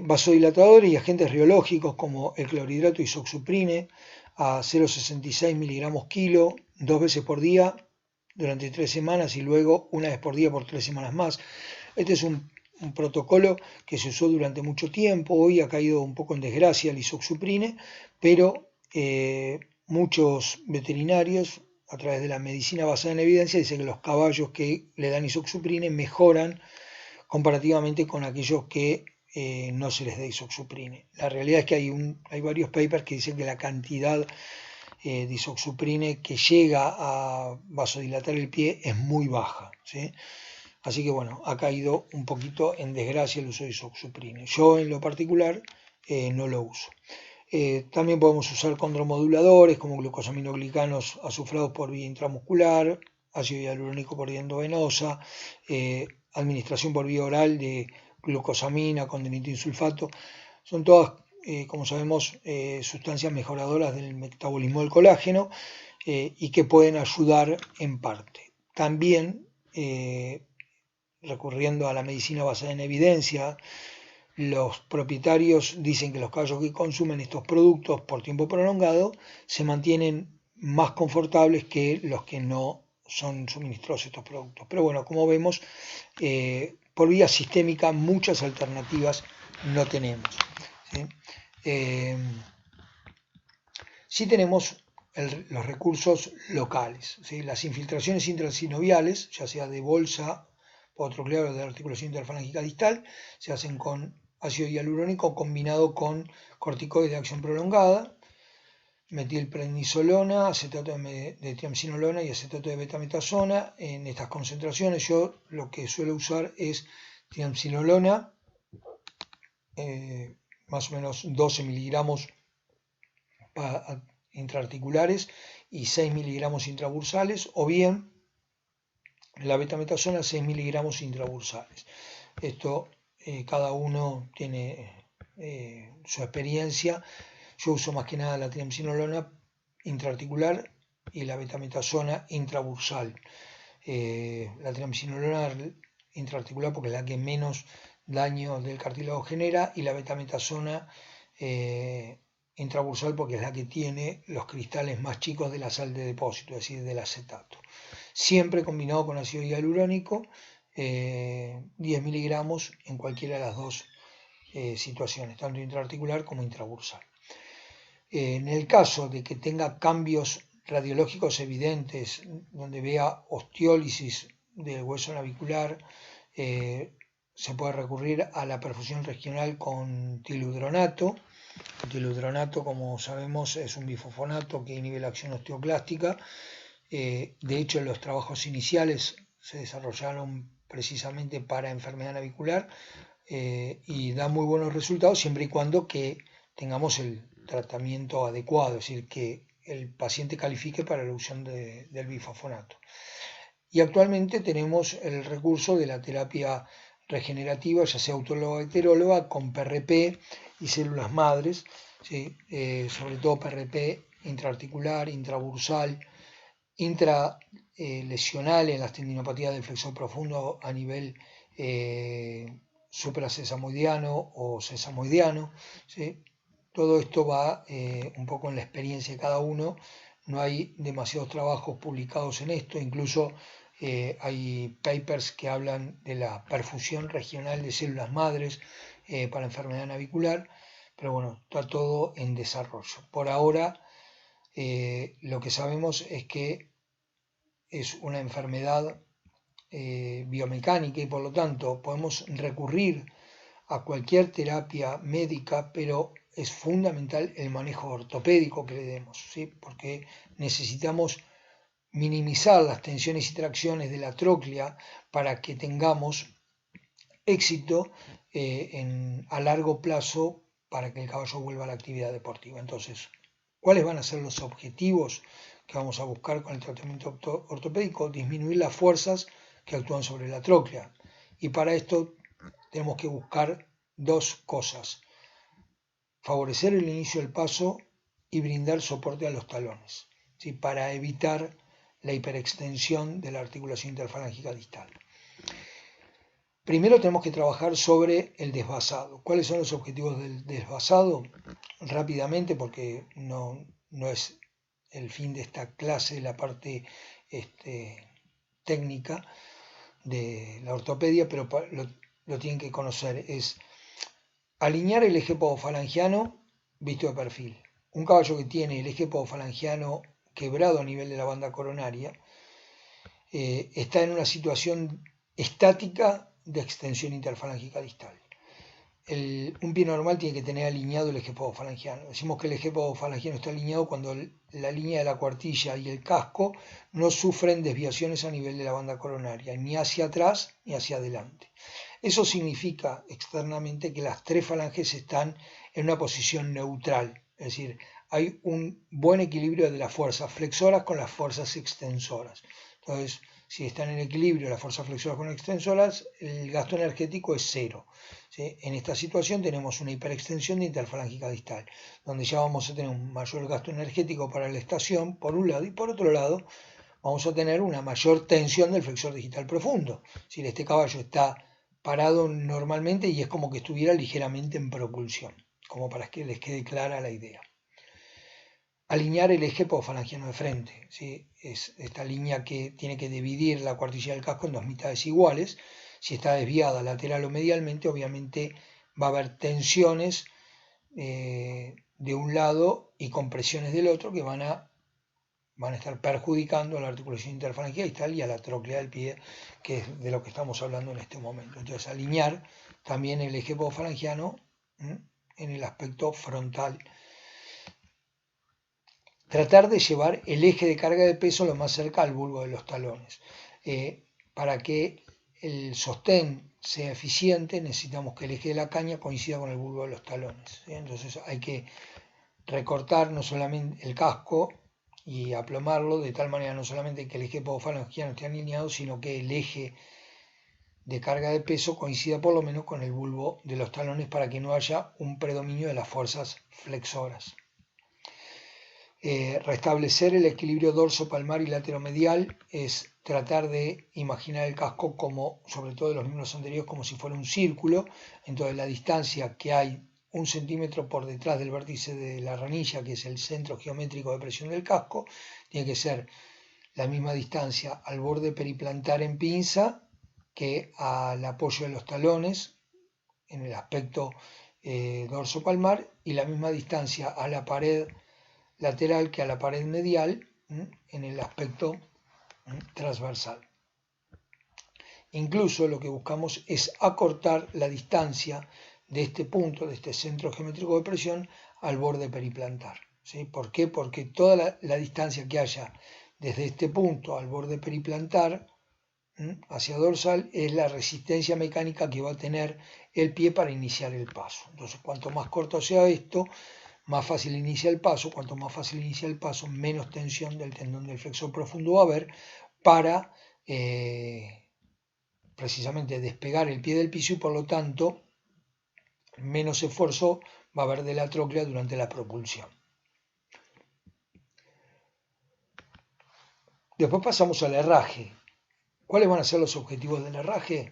Speaker 1: Vasodilatadores y agentes riológicos como el clorhidrato isoxsuprine a 0,66 miligramos kilo, 2 veces por día durante 3 semanas y luego una vez por día por 3 semanas más. Este es un protocolo que se usó durante mucho tiempo, hoy ha caído un poco en desgracia el isoxsuprine, pero muchos veterinarios a través de la medicina basada en evidencia dicen que los caballos que le dan isoxsuprine mejoran comparativamente con aquellos que no se les da isoxsuprine. La realidad es que hay varios papers que dicen que la cantidad de isoxsuprine que llega a vasodilatar el pie es muy baja, ¿sí? Así que bueno, ha caído un poquito en desgracia el uso de isoxsuprine. Yo en lo particular no lo uso. También podemos usar condromoduladores como glucosaminoglicanos azufrados por vía intramuscular, ácido hialurónico por vía endovenosa, administración por vía oral de glucosamina con dinitinsulfato. Son todas, como sabemos, sustancias mejoradoras del metabolismo del colágeno y que pueden ayudar en parte. También, recurriendo a la medicina basada en evidencia, los propietarios dicen que los caballos que consumen estos productos por tiempo prolongado se mantienen más confortables que los que no son suministrados estos productos. Pero bueno, como vemos, por vía sistémica muchas alternativas no tenemos, ¿sí? Sí tenemos los recursos locales, ¿sí? Las infiltraciones intrasinoviales, ya sea de bolsa podotroclear o de articulación interfalángica distal, se hacen con ácido hialurónico combinado con corticoides de acción prolongada, metilprednisolona, acetato de triamcinolona y acetato de betametasona. En estas concentraciones yo lo que suelo usar es triamcinolona, más o menos 12 miligramos intraarticulares y 6 miligramos intrabursales, o bien la betametasona 6 miligramos intrabursales. Esto cada uno tiene su experiencia. Yo uso más que nada la triamcinolona intraarticular y la betametasona intrabursal. La triamcinolona intraarticular porque es la que menos daño del cartílago genera, y la betametasona intrabursal porque es la que tiene los cristales más chicos de la sal de depósito, es decir, del acetato. Siempre combinado con ácido hialurónico, 10 miligramos en cualquiera de las dos situaciones, tanto intraarticular como intrabursal. En el caso de que tenga cambios radiológicos evidentes, donde vea osteólisis del hueso navicular, se puede recurrir a la perfusión regional con tiludronato. El tiludronato, como sabemos, es un bifosfonato que inhibe la acción osteoclástica. De hecho, los trabajos iniciales se desarrollaron precisamente para enfermedad navicular y da muy buenos resultados siempre y cuando que tengamos el tratamiento adecuado, es decir, que el paciente califique para la uso del bifosfonato. Y actualmente tenemos el recurso de la terapia regenerativa, ya sea autóloga o heteróloga, con PRP y células madres, ¿sí? Sobre todo PRP intraarticular, intrabursal, intralesional en las tendinopatías del flexor profundo a nivel suprasesamoidiano o sesamoidiano, ¿sí? Todo esto va un poco en la experiencia de cada uno. No hay demasiados trabajos publicados en esto, incluso hay papers que hablan de la perfusión regional de células madres para enfermedad navicular, pero bueno, está todo en desarrollo. Por ahora, lo que sabemos es que es una enfermedad biomecánica y por lo tanto podemos recurrir a cualquier terapia médica, pero es fundamental el manejo ortopédico que le demos, ¿sí? Porque necesitamos minimizar las tensiones y tracciones de la tróclea para que tengamos éxito a largo plazo para que el caballo vuelva a la actividad deportiva. Entonces, ¿cuáles van a ser los objetivos que vamos a buscar con el tratamiento ortopédico? Disminuir las fuerzas que actúan sobre la tróclea. Y para esto tenemos que buscar dos cosas: favorecer el inicio del paso y brindar soporte a los talones, ¿sí? Para evitar la hiperextensión de la articulación interfalángica distal. Primero tenemos que trabajar sobre el desvasado. ¿Cuáles son los objetivos del desvasado? Rápidamente, porque no es el fin de esta clase, la parte técnica de la ortopedia, pero lo tienen que conocer. Es alinear el eje podofalangiano visto de perfil. Un caballo que tiene el eje podofalangiano quebrado a nivel de la banda coronaria está en una situación estática de extensión interfalángica distal. Un pie normal tiene que tener alineado el eje podofalangiano. Decimos que el eje podofalangiano está alineado cuando la línea de la cuartilla y el casco no sufren desviaciones a nivel de la banda coronaria, ni hacia atrás ni hacia adelante. Eso significa externamente que las tres falanges están en una posición neutral, es decir, hay un buen equilibrio de las fuerzas flexoras con las fuerzas extensoras. Entonces, si están en equilibrio las fuerzas flexoras con extensoras, el gasto energético es cero, ¿sí? En esta situación tenemos una hiperextensión de interfalángica distal, donde ya vamos a tener un mayor gasto energético para la estación, por un lado, y por otro lado, vamos a tener una mayor tensión del flexor digital profundo. Si este caballo está parado normalmente y es como que estuviera ligeramente en propulsión, como para que les quede clara la idea. Alinear el eje podofalangiano de frente, ¿sí? Es esta línea que tiene que dividir la cuartilla del casco en dos mitades iguales. Si está desviada lateral o medialmente, obviamente va a haber tensiones de un lado y compresiones del otro que van a estar perjudicando a la articulación interfalangial distal y a la tróclea del pie, que es de lo que estamos hablando en este momento. Entonces, alinear también el eje podofalangiano en el aspecto frontal. Tratar de llevar el eje de carga de peso lo más cerca al bulbo de los talones. Para que el sostén sea eficiente, necesitamos que el eje de la caña coincida con el bulbo de los talones, ¿sí? Entonces hay que recortar no solamente el casco y aplomarlo de tal manera no solamente que el eje podofalangiano esté alineado, sino que el eje de carga de peso coincida por lo menos con el bulbo de los talones para que no haya un predominio de las fuerzas flexoras. Restablecer el equilibrio dorso-palmar y lateromedial es tratar de imaginar el casco como, sobre todo de los miembros anteriores, como si fuera un círculo. Entonces la distancia que hay 1 centímetro por detrás del vértice de la ranilla, que es el centro geométrico de presión del casco, tiene que ser la misma distancia al borde periplantar en pinza que al apoyo de los talones en el aspecto dorso-palmar, y la misma distancia a la pared lateral que a la pared medial en el aspecto transversal. Incluso lo que buscamos es acortar la distancia de este punto, de este centro geométrico de presión, al borde periplantar, ¿sí? ¿Por qué? Porque toda la distancia que haya desde este punto al borde periplantar hacia dorsal es la resistencia mecánica que va a tener el pie para iniciar el paso. Entonces, cuanto más corto sea esto, más fácil inicia el paso. Cuanto más fácil inicia el paso, menos tensión del tendón del flexor profundo va a haber para precisamente despegar el pie del piso, y por lo tanto menos esfuerzo va a haber de la tróclea durante la propulsión. Después pasamos al herraje. ¿Cuáles van a ser los objetivos del herraje?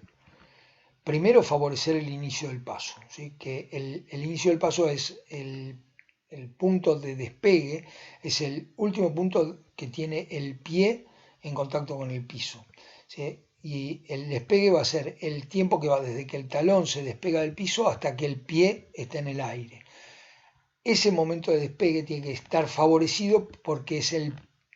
Speaker 1: Primero, favorecer el inicio del paso, ¿sí? Que el inicio del paso es el punto de despegue, es el último punto que tiene el pie en contacto con el piso, ¿sí? Y el despegue va a ser el tiempo que va desde que el talón se despega del piso hasta que el pie está en el aire. Ese momento de despegue tiene que estar favorecido porque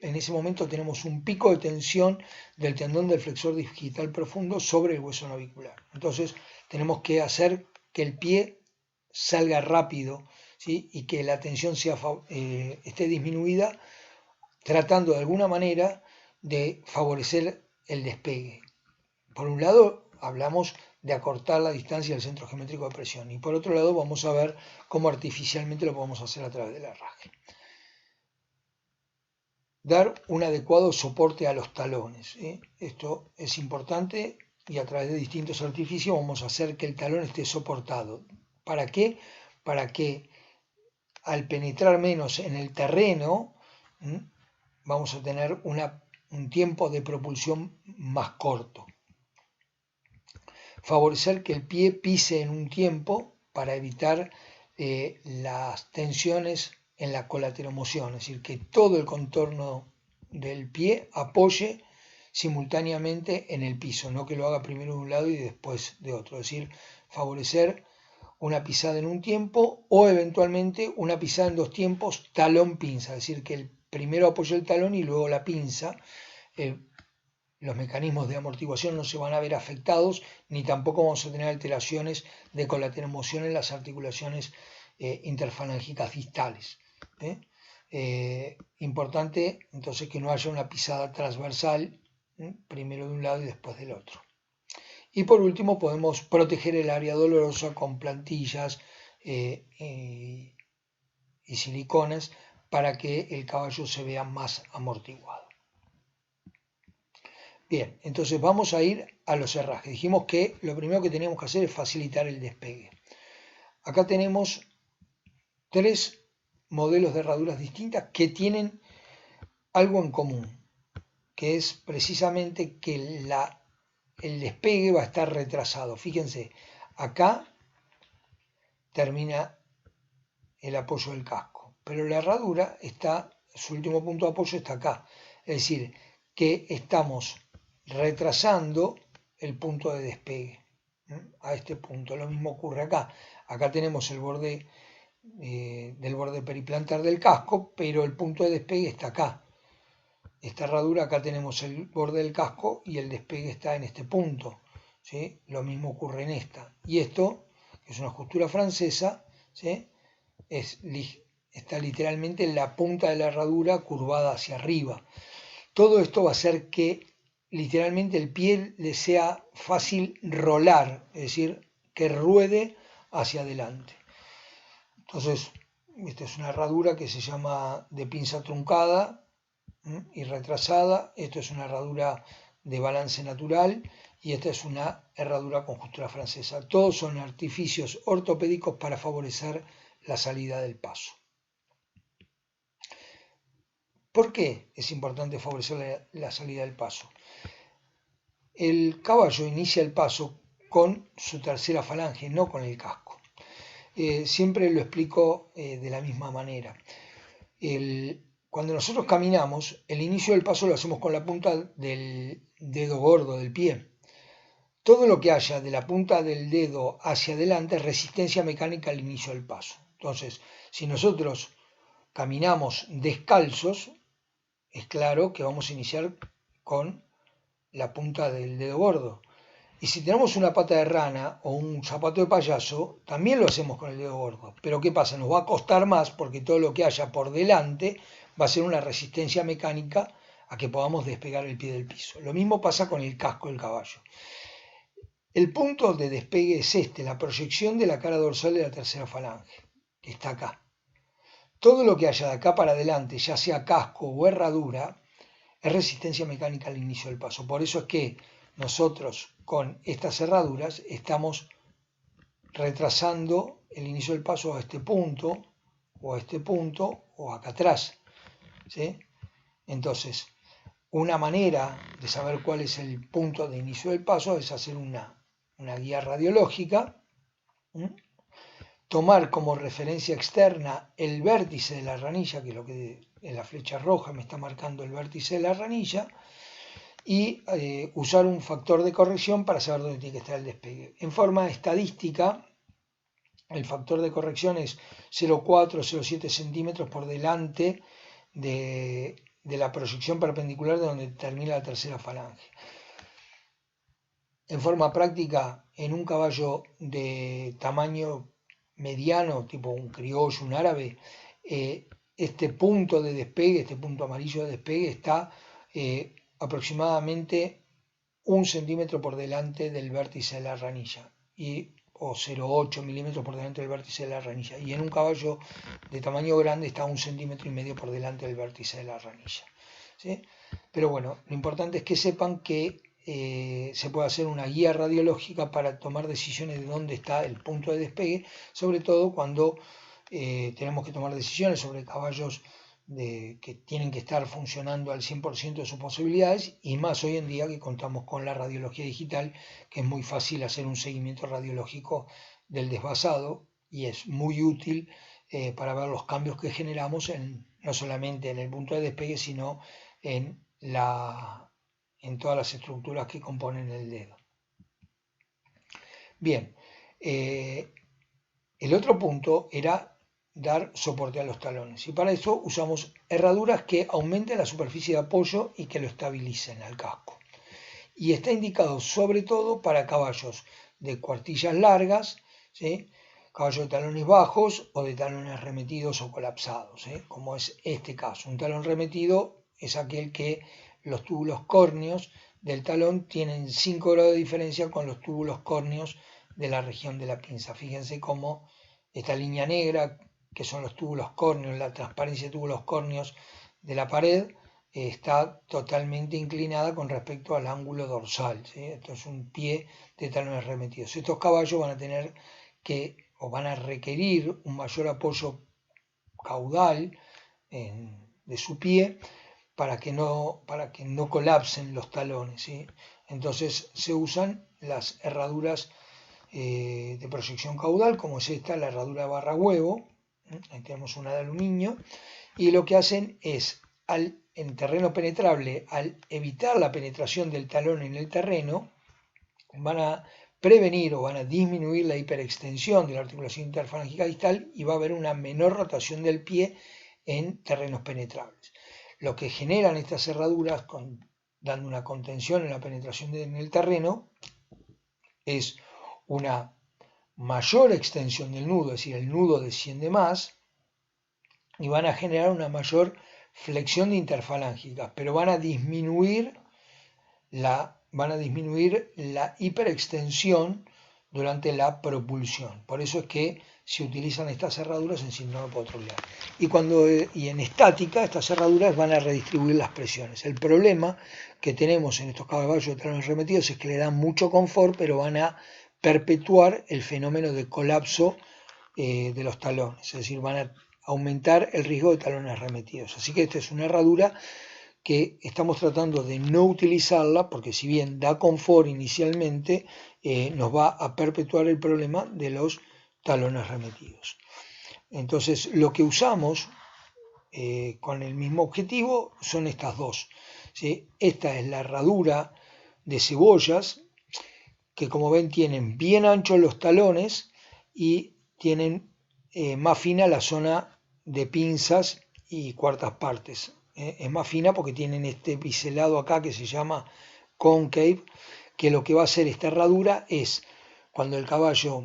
Speaker 1: en ese momento tenemos un pico de tensión del tendón del flexor distal profundo sobre el hueso navicular. Entonces tenemos que hacer que el pie salga rápido, ¿sí? Y que la tensión esté disminuida, tratando de alguna manera de favorecer el despegue. Por un lado, hablamos de acortar la distancia del centro geométrico de presión y por otro lado vamos a ver cómo artificialmente lo podemos hacer a través del herraje. Dar un adecuado soporte a los talones. Esto es importante y a través de distintos artificios vamos a hacer que el talón esté soportado. ¿Para qué? Para que al penetrar menos en el terreno vamos a tener un tiempo de propulsión más corto. Favorecer que el pie pise en un tiempo para evitar las tensiones en la colateromoción, es decir, que todo el contorno del pie apoye simultáneamente en el piso, no que lo haga primero de un lado y después de otro, es decir, favorecer una pisada en un tiempo o eventualmente una pisada en dos tiempos talón-pinza, es decir, que el primero apoye el talón y luego la pinza. Los mecanismos de amortiguación no se van a ver afectados, ni tampoco vamos a tener alteraciones de colateromoción en las articulaciones interfalángicas distales. Importante entonces que no haya una pisada transversal, primero de un lado y después del otro. Y por último podemos proteger el área dolorosa con plantillas y siliconas para que el caballo se vea más amortiguado. Bien, entonces vamos a ir a los herrajes. Dijimos que lo primero que teníamos que hacer es facilitar el despegue. Acá tenemos 3 modelos de herraduras distintas que tienen algo en común, que es precisamente que el despegue va a estar retrasado. Fíjense, acá termina el apoyo del casco, pero la herradura su último punto de apoyo está acá. Es decir, que estamos retrasando el punto de despegue a este punto. Lo mismo ocurre acá. Acá tenemos el borde del borde periplantar del casco, pero el punto de despegue está acá. Esta herradura, acá tenemos el borde del casco y el despegue está en este punto, ¿sí? Lo mismo ocurre en esta. Y esto, que es una costura francesa, ¿sí? Está literalmente en la punta de la herradura curvada hacia arriba. Todo esto va a hacer que literalmente el pie le sea fácil rolar, es decir, que ruede hacia adelante. Entonces, esta es una herradura que se llama de pinza truncada y retrasada. Esto es una herradura de balance natural y esta es una herradura con costura francesa. Todos son artificios ortopédicos para favorecer la salida del paso. ¿Por qué es importante favorecer la salida del paso? El caballo inicia el paso con su tercera falange, no con el casco. Siempre lo explico de la misma manera. Cuando nosotros caminamos, el inicio del paso lo hacemos con la punta del dedo gordo del pie. Todo lo que haya de la punta del dedo hacia adelante es resistencia mecánica al inicio del paso. Entonces, si nosotros caminamos descalzos, es claro que vamos a iniciar con la punta del dedo gordo. Y si tenemos una pata de rana o un zapato de payaso, también lo hacemos con el dedo gordo. Pero ¿qué pasa? Nos va a costar más porque todo lo que haya por delante va a ser una resistencia mecánica a que podamos despegar el pie del piso. Lo mismo pasa con el casco del caballo. El punto de despegue es la proyección de la cara dorsal de la tercera falange, que está acá. Todo lo que haya de acá para adelante, ya sea casco o herradura, es resistencia mecánica al inicio del paso. Por eso es que nosotros con estas herraduras estamos retrasando el inicio del paso a este punto, o a este punto, o acá atrás, ¿sí? Entonces, una manera de saber cuál es el punto de inicio del paso es hacer una guía radiológica, tomar como referencia externa el vértice de la ranilla, que es lo que en la flecha roja me está marcando el vértice de la ranilla, y usar un factor de corrección para saber dónde tiene que estar el despegue. En forma estadística, el factor de corrección es 0,4 o 0,7 centímetros por delante de la proyección perpendicular de donde termina la tercera falange. En forma práctica, en un caballo de tamaño mediano, tipo un criollo, un árabe, este punto de despegue, este punto amarillo de despegue está aproximadamente 1 centímetro por delante del vértice de la ranilla o 0,8 milímetros por delante del vértice de la ranilla, y en un caballo de tamaño grande está 1,5 centímetros por delante del vértice de la ranilla, ¿sí? Pero bueno, lo importante es que sepan que se puede hacer una guía radiológica para tomar decisiones de dónde está el punto de despegue, sobre todo cuando tenemos que tomar decisiones sobre caballos que tienen que estar funcionando al 100% de sus posibilidades, y más hoy en día que contamos con la radiología digital, que es muy fácil hacer un seguimiento radiológico del desvasado y es muy útil para ver los cambios que generamos no solamente en el punto de despegue, sino en todas las estructuras que componen el dedo. Bien, el otro punto era dar soporte a los talones, y para eso usamos herraduras que aumenten la superficie de apoyo y que lo estabilicen al casco. Y está indicado sobre todo para caballos de cuartillas largas, ¿sí? Caballos de talones bajos o de talones remetidos o colapsados, ¿sí? Como es este caso. Un talón remetido es aquel que los túbulos córneos del talón tienen 5 grados de diferencia con los túbulos córneos de la región de la pinza. Fíjense cómo esta línea negra, que son los túbulos córneos, la transparencia de túbulos córneos de la pared, está totalmente inclinada con respecto al ángulo dorsal, ¿sí? Esto es un pie de talones remetidos. Estos caballos van a tener o van a requerir un mayor apoyo caudal de su pie para que no colapsen los talones, ¿sí? Entonces se usan las herraduras de proyección caudal, como es esta, la herradura barra huevo. Ahí tenemos una de aluminio, y lo que hacen es, en terreno penetrable, al evitar la penetración del talón en el terreno, van a prevenir o van a disminuir la hiperextensión de la articulación interfalángica distal, y va a haber una menor rotación del pie en terrenos penetrables. Lo que generan estas herraduras, dando una contención en la penetración en el terreno, es una mayor extensión del nudo, es decir, el nudo desciende más, y van a generar una mayor flexión de interfalángicas, pero van a disminuir la hiperextensión durante la propulsión. Por eso es que se utilizan estas cerraduras en síndrome potroliar. Y en estática, estas cerraduras van a redistribuir las presiones. El problema que tenemos en estos caballos de talones remetidos es que le dan mucho confort, pero van a perpetuar el fenómeno de colapso de los talones, es decir, van a aumentar el riesgo de talones remetidos. Así que esta es una herradura que estamos tratando de no utilizarla, porque si bien da confort inicialmente, nos va a perpetuar el problema de los talones remetidos. Entonces, lo que usamos con el mismo objetivo son estas dos, ¿sí? Esta es la herradura de cebollas, que como ven tienen bien anchos los talones y tienen más fina la zona de pinzas y cuartas partes. Es más fina porque tienen este biselado acá que se llama concave, que lo que va a hacer esta herradura es, cuando el caballo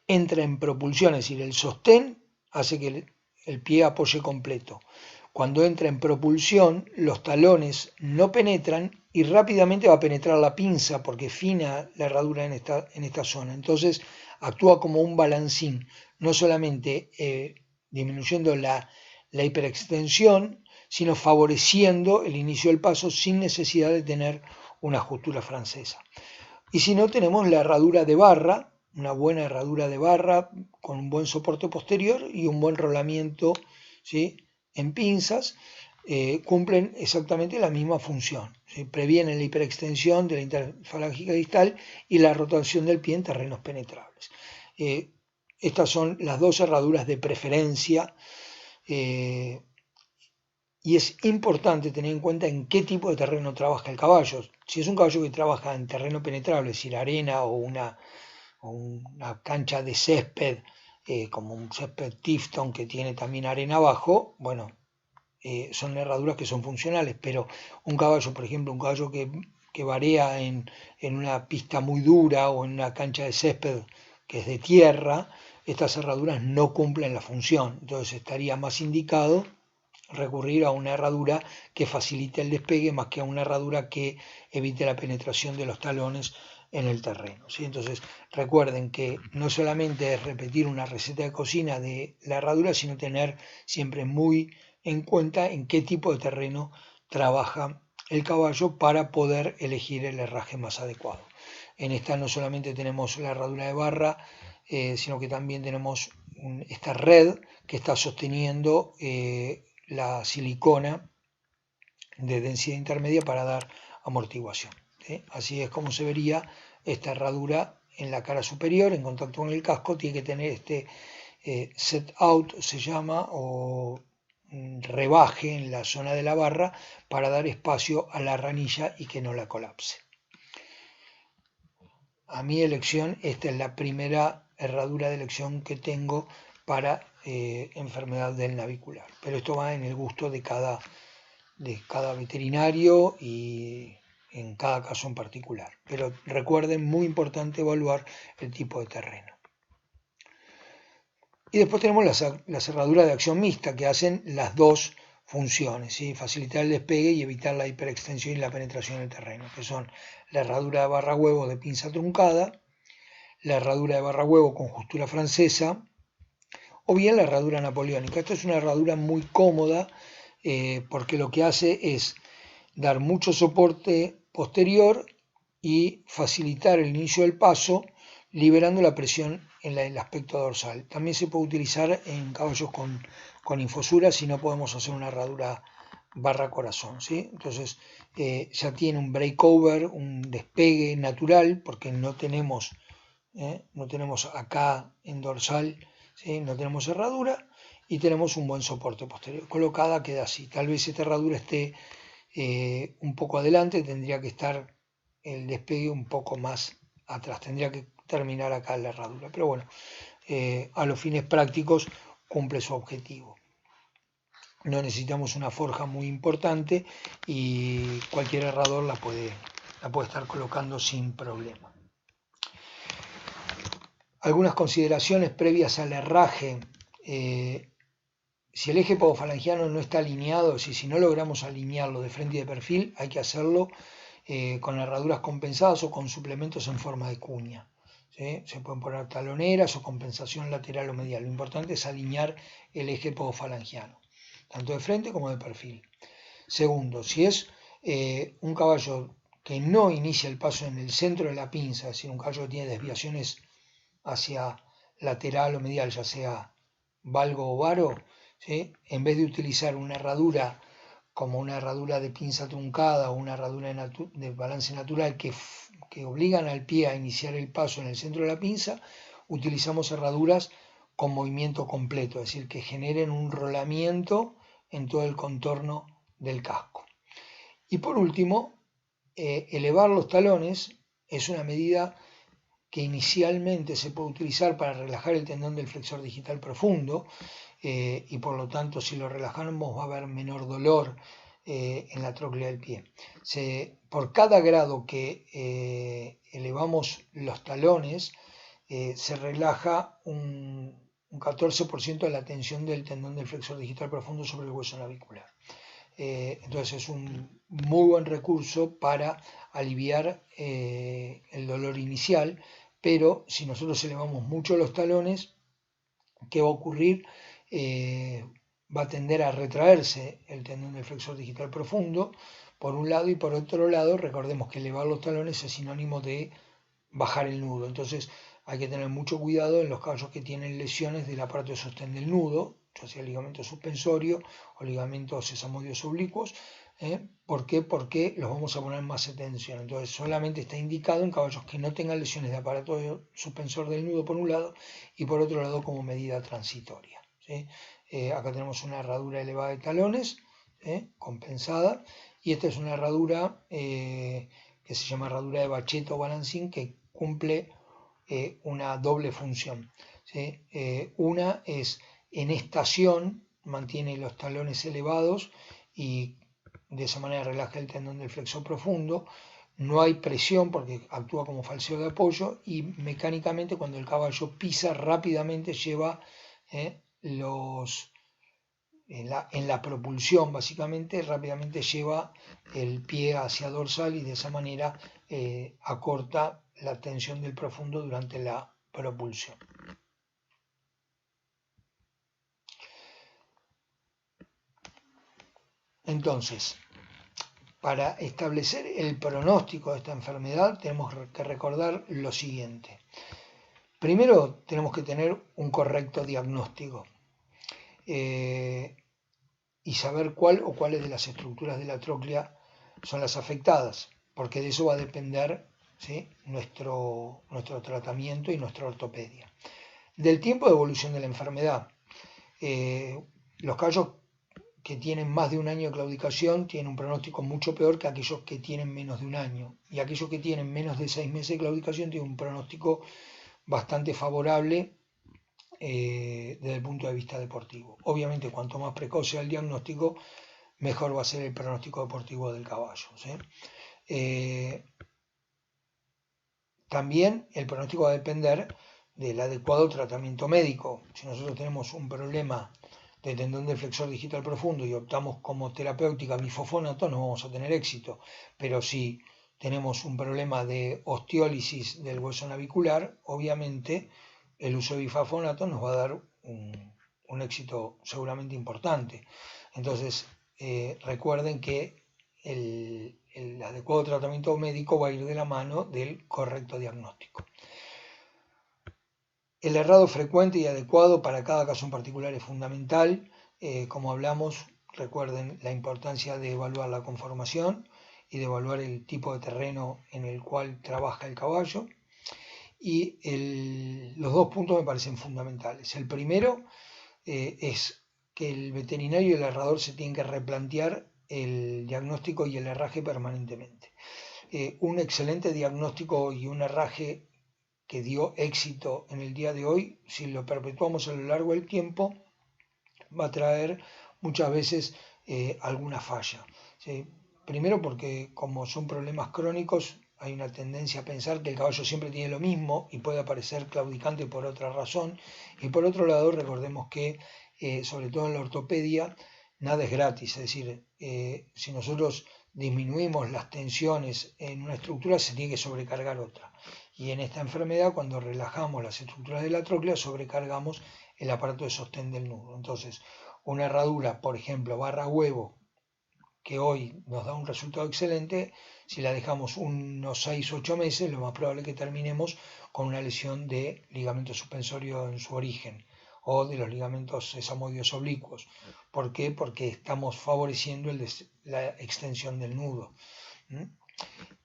Speaker 1: entra en propulsión, es decir, el sostén hace que el pie apoye completo. Cuando entra en propulsión, los talones no penetran y rápidamente va a penetrar la pinza porque es fina la herradura en esta zona. Entonces actúa como un balancín, no solamente disminuyendo la hiperextensión, sino favoreciendo el inicio del paso sin necesidad de tener una ajustura francesa. Y si no, tenemos la herradura de barra, una buena herradura de barra con un buen soporte posterior y un buen rolamiento, ¿sí?, en pinzas, cumplen exactamente la misma función. ¿Sí? Previenen la hiperextensión de la interfalángica distal y la rotación del pie en terrenos penetrables. Estas son las dos herraduras de preferencia y es importante tener en cuenta en qué tipo de terreno trabaja el caballo. Si es un caballo que trabaja en terreno penetrable, es decir, arena o una cancha de césped, como un césped Tifton que tiene también arena abajo, bueno, son herraduras que son funcionales, pero un caballo, por ejemplo, un caballo que varía en una pista muy dura o en una cancha de césped que es de tierra, estas herraduras no cumplen la función. Entonces estaría más indicado recurrir a una herradura que facilite el despegue más que a una herradura que evite la penetración de los talones en el terreno. ¿sí? Entonces recuerden que no solamente es repetir una receta de cocina de la herradura, sino tener siempre muy en cuenta en qué tipo de terreno trabaja el caballo para poder elegir el herraje más adecuado. En esta no solamente tenemos la herradura de barra, sino que también tenemos esta red que está sosteniendo la silicona de densidad intermedia para dar amortiguación. ¿sí? Así es como se vería esta herradura en la cara superior en contacto con el casco. Tiene que tener este set out, se llama, o rebaje en la zona de la barra para dar espacio a la ranilla y que no la colapse. A mi elección, esta es la primera herradura de elección que tengo para enfermedad del navicular. Pero esto va en el gusto de cada veterinario y en cada caso en particular. Pero recuerden, muy importante evaluar el tipo de terreno. Y después tenemos las herraduras de acción mixta que hacen las dos funciones, ¿sí? Facilitar el despegue y evitar la hiperextensión y la penetración del terreno, que son la herradura de barra huevo de pinza truncada, la herradura de barra huevo con justura francesa o bien la herradura napoleónica. Esta es una herradura muy cómoda porque lo que hace es dar mucho soporte posterior y facilitar el inicio del paso, liberando la presión en el aspecto dorsal. También se puede utilizar en caballos con infosura si no podemos hacer una herradura barra corazón. ¿sí? Entonces ya tiene un breakover, un despegue natural, porque no tenemos acá en dorsal, ¿sí? No tenemos herradura y tenemos un buen soporte posterior. Colocada queda así. Tal vez esta herradura esté un poco adelante, tendría que estar el despegue un poco más atrás, tendría que terminar acá la herradura, pero bueno, a los fines prácticos cumple su objetivo. No necesitamos una forja muy importante y cualquier herrador la puede estar colocando sin problema. Algunas consideraciones previas al herraje. Si el eje podofalangiano no está alineado, si no logramos alinearlo de frente y de perfil, hay que hacerlo con herraduras compensadas o con suplementos en forma de cuña. ¿sí? Se pueden poner taloneras o compensación lateral o medial. Lo importante es alinear el eje podofalangiano, tanto de frente como de perfil. Segundo, si es un caballo que no inicia el paso en el centro de la pinza, es decir, un caballo que tiene desviaciones hacia lateral o medial, ya sea valgo o varo, ¿sí? En vez de utilizar una herradura como una herradura de pinza truncada o una herradura de balance natural que obligan al pie a iniciar el paso en el centro de la pinza, utilizamos herraduras con movimiento completo, es decir, que generen un rolamiento en todo el contorno del casco. Y por último, elevar los talones es una medida que inicialmente se puede utilizar para relajar el tendón del flexor digital profundo y por lo tanto si lo relajamos va a haber menor dolor en la tróclea del pie. Por cada grado que elevamos los talones se relaja un 14% de la tensión del tendón del flexor digital profundo sobre el hueso navicular. Entonces es un muy buen recurso para aliviar el dolor inicial, pero si nosotros elevamos mucho los talones, ¿qué va a ocurrir? Va a tender a retraerse el tendón del flexor digital profundo, por un lado, y por otro lado, recordemos que elevar los talones es sinónimo de bajar el nudo, entonces hay que tener mucho cuidado en los casos que tienen lesiones del aparato de sostén del nudo, ya sea ligamento suspensorio o ligamentos sesamodios oblicuos. ¿Por qué? Porque los vamos a poner más tensión. Entonces solamente está indicado en caballos que no tengan lesiones de aparato suspensor del nudo por un lado y por otro lado como medida transitoria. ¿Sí? Acá tenemos una herradura elevada de talones, compensada, y esta es una herradura que se llama herradura de Bachet o Balancín, que cumple una doble función. ¿Sí? Una es en estación, mantiene los talones elevados y de esa manera relaja el tendón del flexor profundo, no hay presión porque actúa como falseo de apoyo y mecánicamente cuando el caballo pisa rápidamente lleva en la propulsión básicamente rápidamente lleva el pie hacia dorsal y de esa manera acorta la tensión del profundo durante la propulsión. Entonces, para establecer el pronóstico de esta enfermedad tenemos que recordar lo siguiente. Primero tenemos que tener un correcto diagnóstico y saber cuál o cuáles de las estructuras de la tróclea son las afectadas, porque de eso va a depender, ¿sí?, nuestro tratamiento y nuestra ortopedia. Del tiempo de evolución de la enfermedad, los caballos que tienen más de un año de claudicación tienen un pronóstico mucho peor que aquellos que tienen menos de un año, y aquellos que tienen menos de 6 meses de claudicación tienen un pronóstico bastante favorable desde el punto de vista deportivo. Obviamente, cuanto más precoz sea el diagnóstico, mejor va a ser el pronóstico deportivo del caballo, ¿sí? También el pronóstico va a depender del adecuado tratamiento médico. Si nosotros tenemos un problema de tendón del flexor digital profundo y optamos como terapéutica bifosfonato, no vamos a tener éxito. Pero si tenemos un problema de osteólisis del hueso navicular, obviamente el uso de bifosfonato nos va a dar un éxito seguramente importante. Entonces, recuerden que el adecuado tratamiento médico va a ir de la mano del correcto diagnóstico. El errado frecuente y adecuado para cada caso en particular es fundamental. Como hablamos, recuerden la importancia de evaluar la conformación y de evaluar el tipo de terreno en el cual trabaja el caballo. Y los dos puntos me parecen fundamentales. El primero es que el veterinario y el herrador se tienen que replantear el diagnóstico y el herraje permanentemente. Un excelente diagnóstico y un herraje que dio éxito en el día de hoy, si lo perpetuamos a lo largo del tiempo, va a traer muchas veces alguna falla, ¿sí? Primero porque como son problemas crónicos, hay una tendencia a pensar que el caballo siempre tiene lo mismo y puede aparecer claudicante por otra razón. Y por otro lado, recordemos que, sobre todo en la ortopedia, nada es gratis. Es decir, si nosotros disminuimos las tensiones en una estructura, se tiene que sobrecargar otra. Y en esta enfermedad, cuando relajamos las estructuras de la tróclea, sobrecargamos el aparato de sostén del nudo. Entonces, una herradura, por ejemplo, barra huevo, que hoy nos da un resultado excelente, si la dejamos unos 6-8 meses, lo más probable es que terminemos con una lesión de ligamento suspensorio en su origen o de los ligamentos sesamodios oblicuos. ¿Por qué? Porque estamos favoreciendo la extensión del nudo.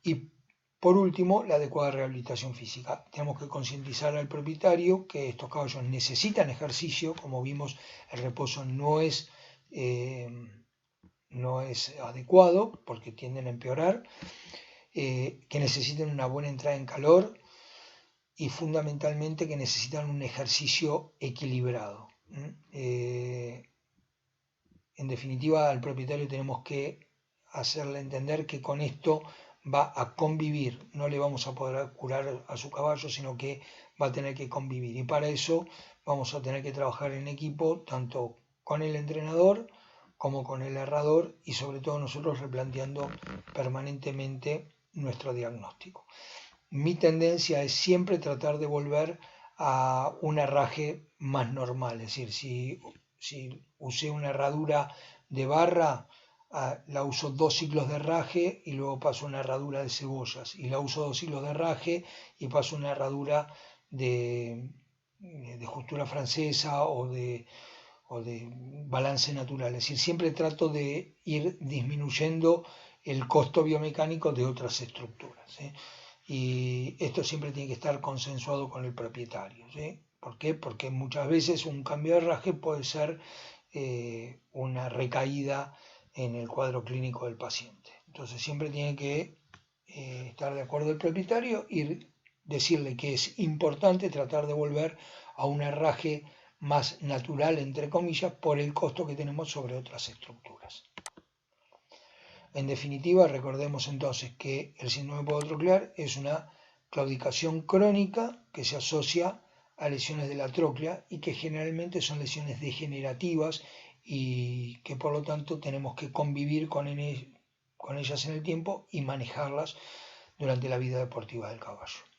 Speaker 1: Y por último, la adecuada rehabilitación física. Tenemos que concientizar al propietario que estos caballos necesitan ejercicio. Como vimos, el reposo no es adecuado porque tienden a empeorar, que necesitan una buena entrada en calor y fundamentalmente que necesitan un ejercicio equilibrado. En definitiva, al propietario tenemos que hacerle entender que con esto va a convivir, no le vamos a poder curar a su caballo, sino que va a tener que convivir. Y para eso vamos a tener que trabajar en equipo, tanto con el entrenador como con el herrador y sobre todo nosotros replanteando permanentemente nuestro diagnóstico. Mi tendencia es siempre tratar de volver a un herraje más normal, es decir, si usé una herradura de barra, la uso 2 ciclos de herraje y luego paso una herradura de cebollas, y la uso 2 ciclos de herraje y paso una herradura de justura francesa o de o de balance natural. Es decir, siempre trato de ir disminuyendo el costo biomecánico de otras estructuras, ¿sí? Y esto siempre tiene que estar consensuado con el propietario, ¿sí? ¿Por qué? Porque muchas veces un cambio de herraje puede ser una recaída en el cuadro clínico del paciente. Entonces siempre tiene que estar de acuerdo el propietario y decirle que es importante tratar de volver a un herraje más natural, entre comillas, por el costo que tenemos sobre otras estructuras. En definitiva, recordemos entonces que el síndrome podotroclear es una claudicación crónica que se asocia a lesiones de la tróclea y que generalmente son lesiones degenerativas y que por lo tanto tenemos que convivir con ellas en el tiempo y manejarlas durante la vida deportiva del caballo.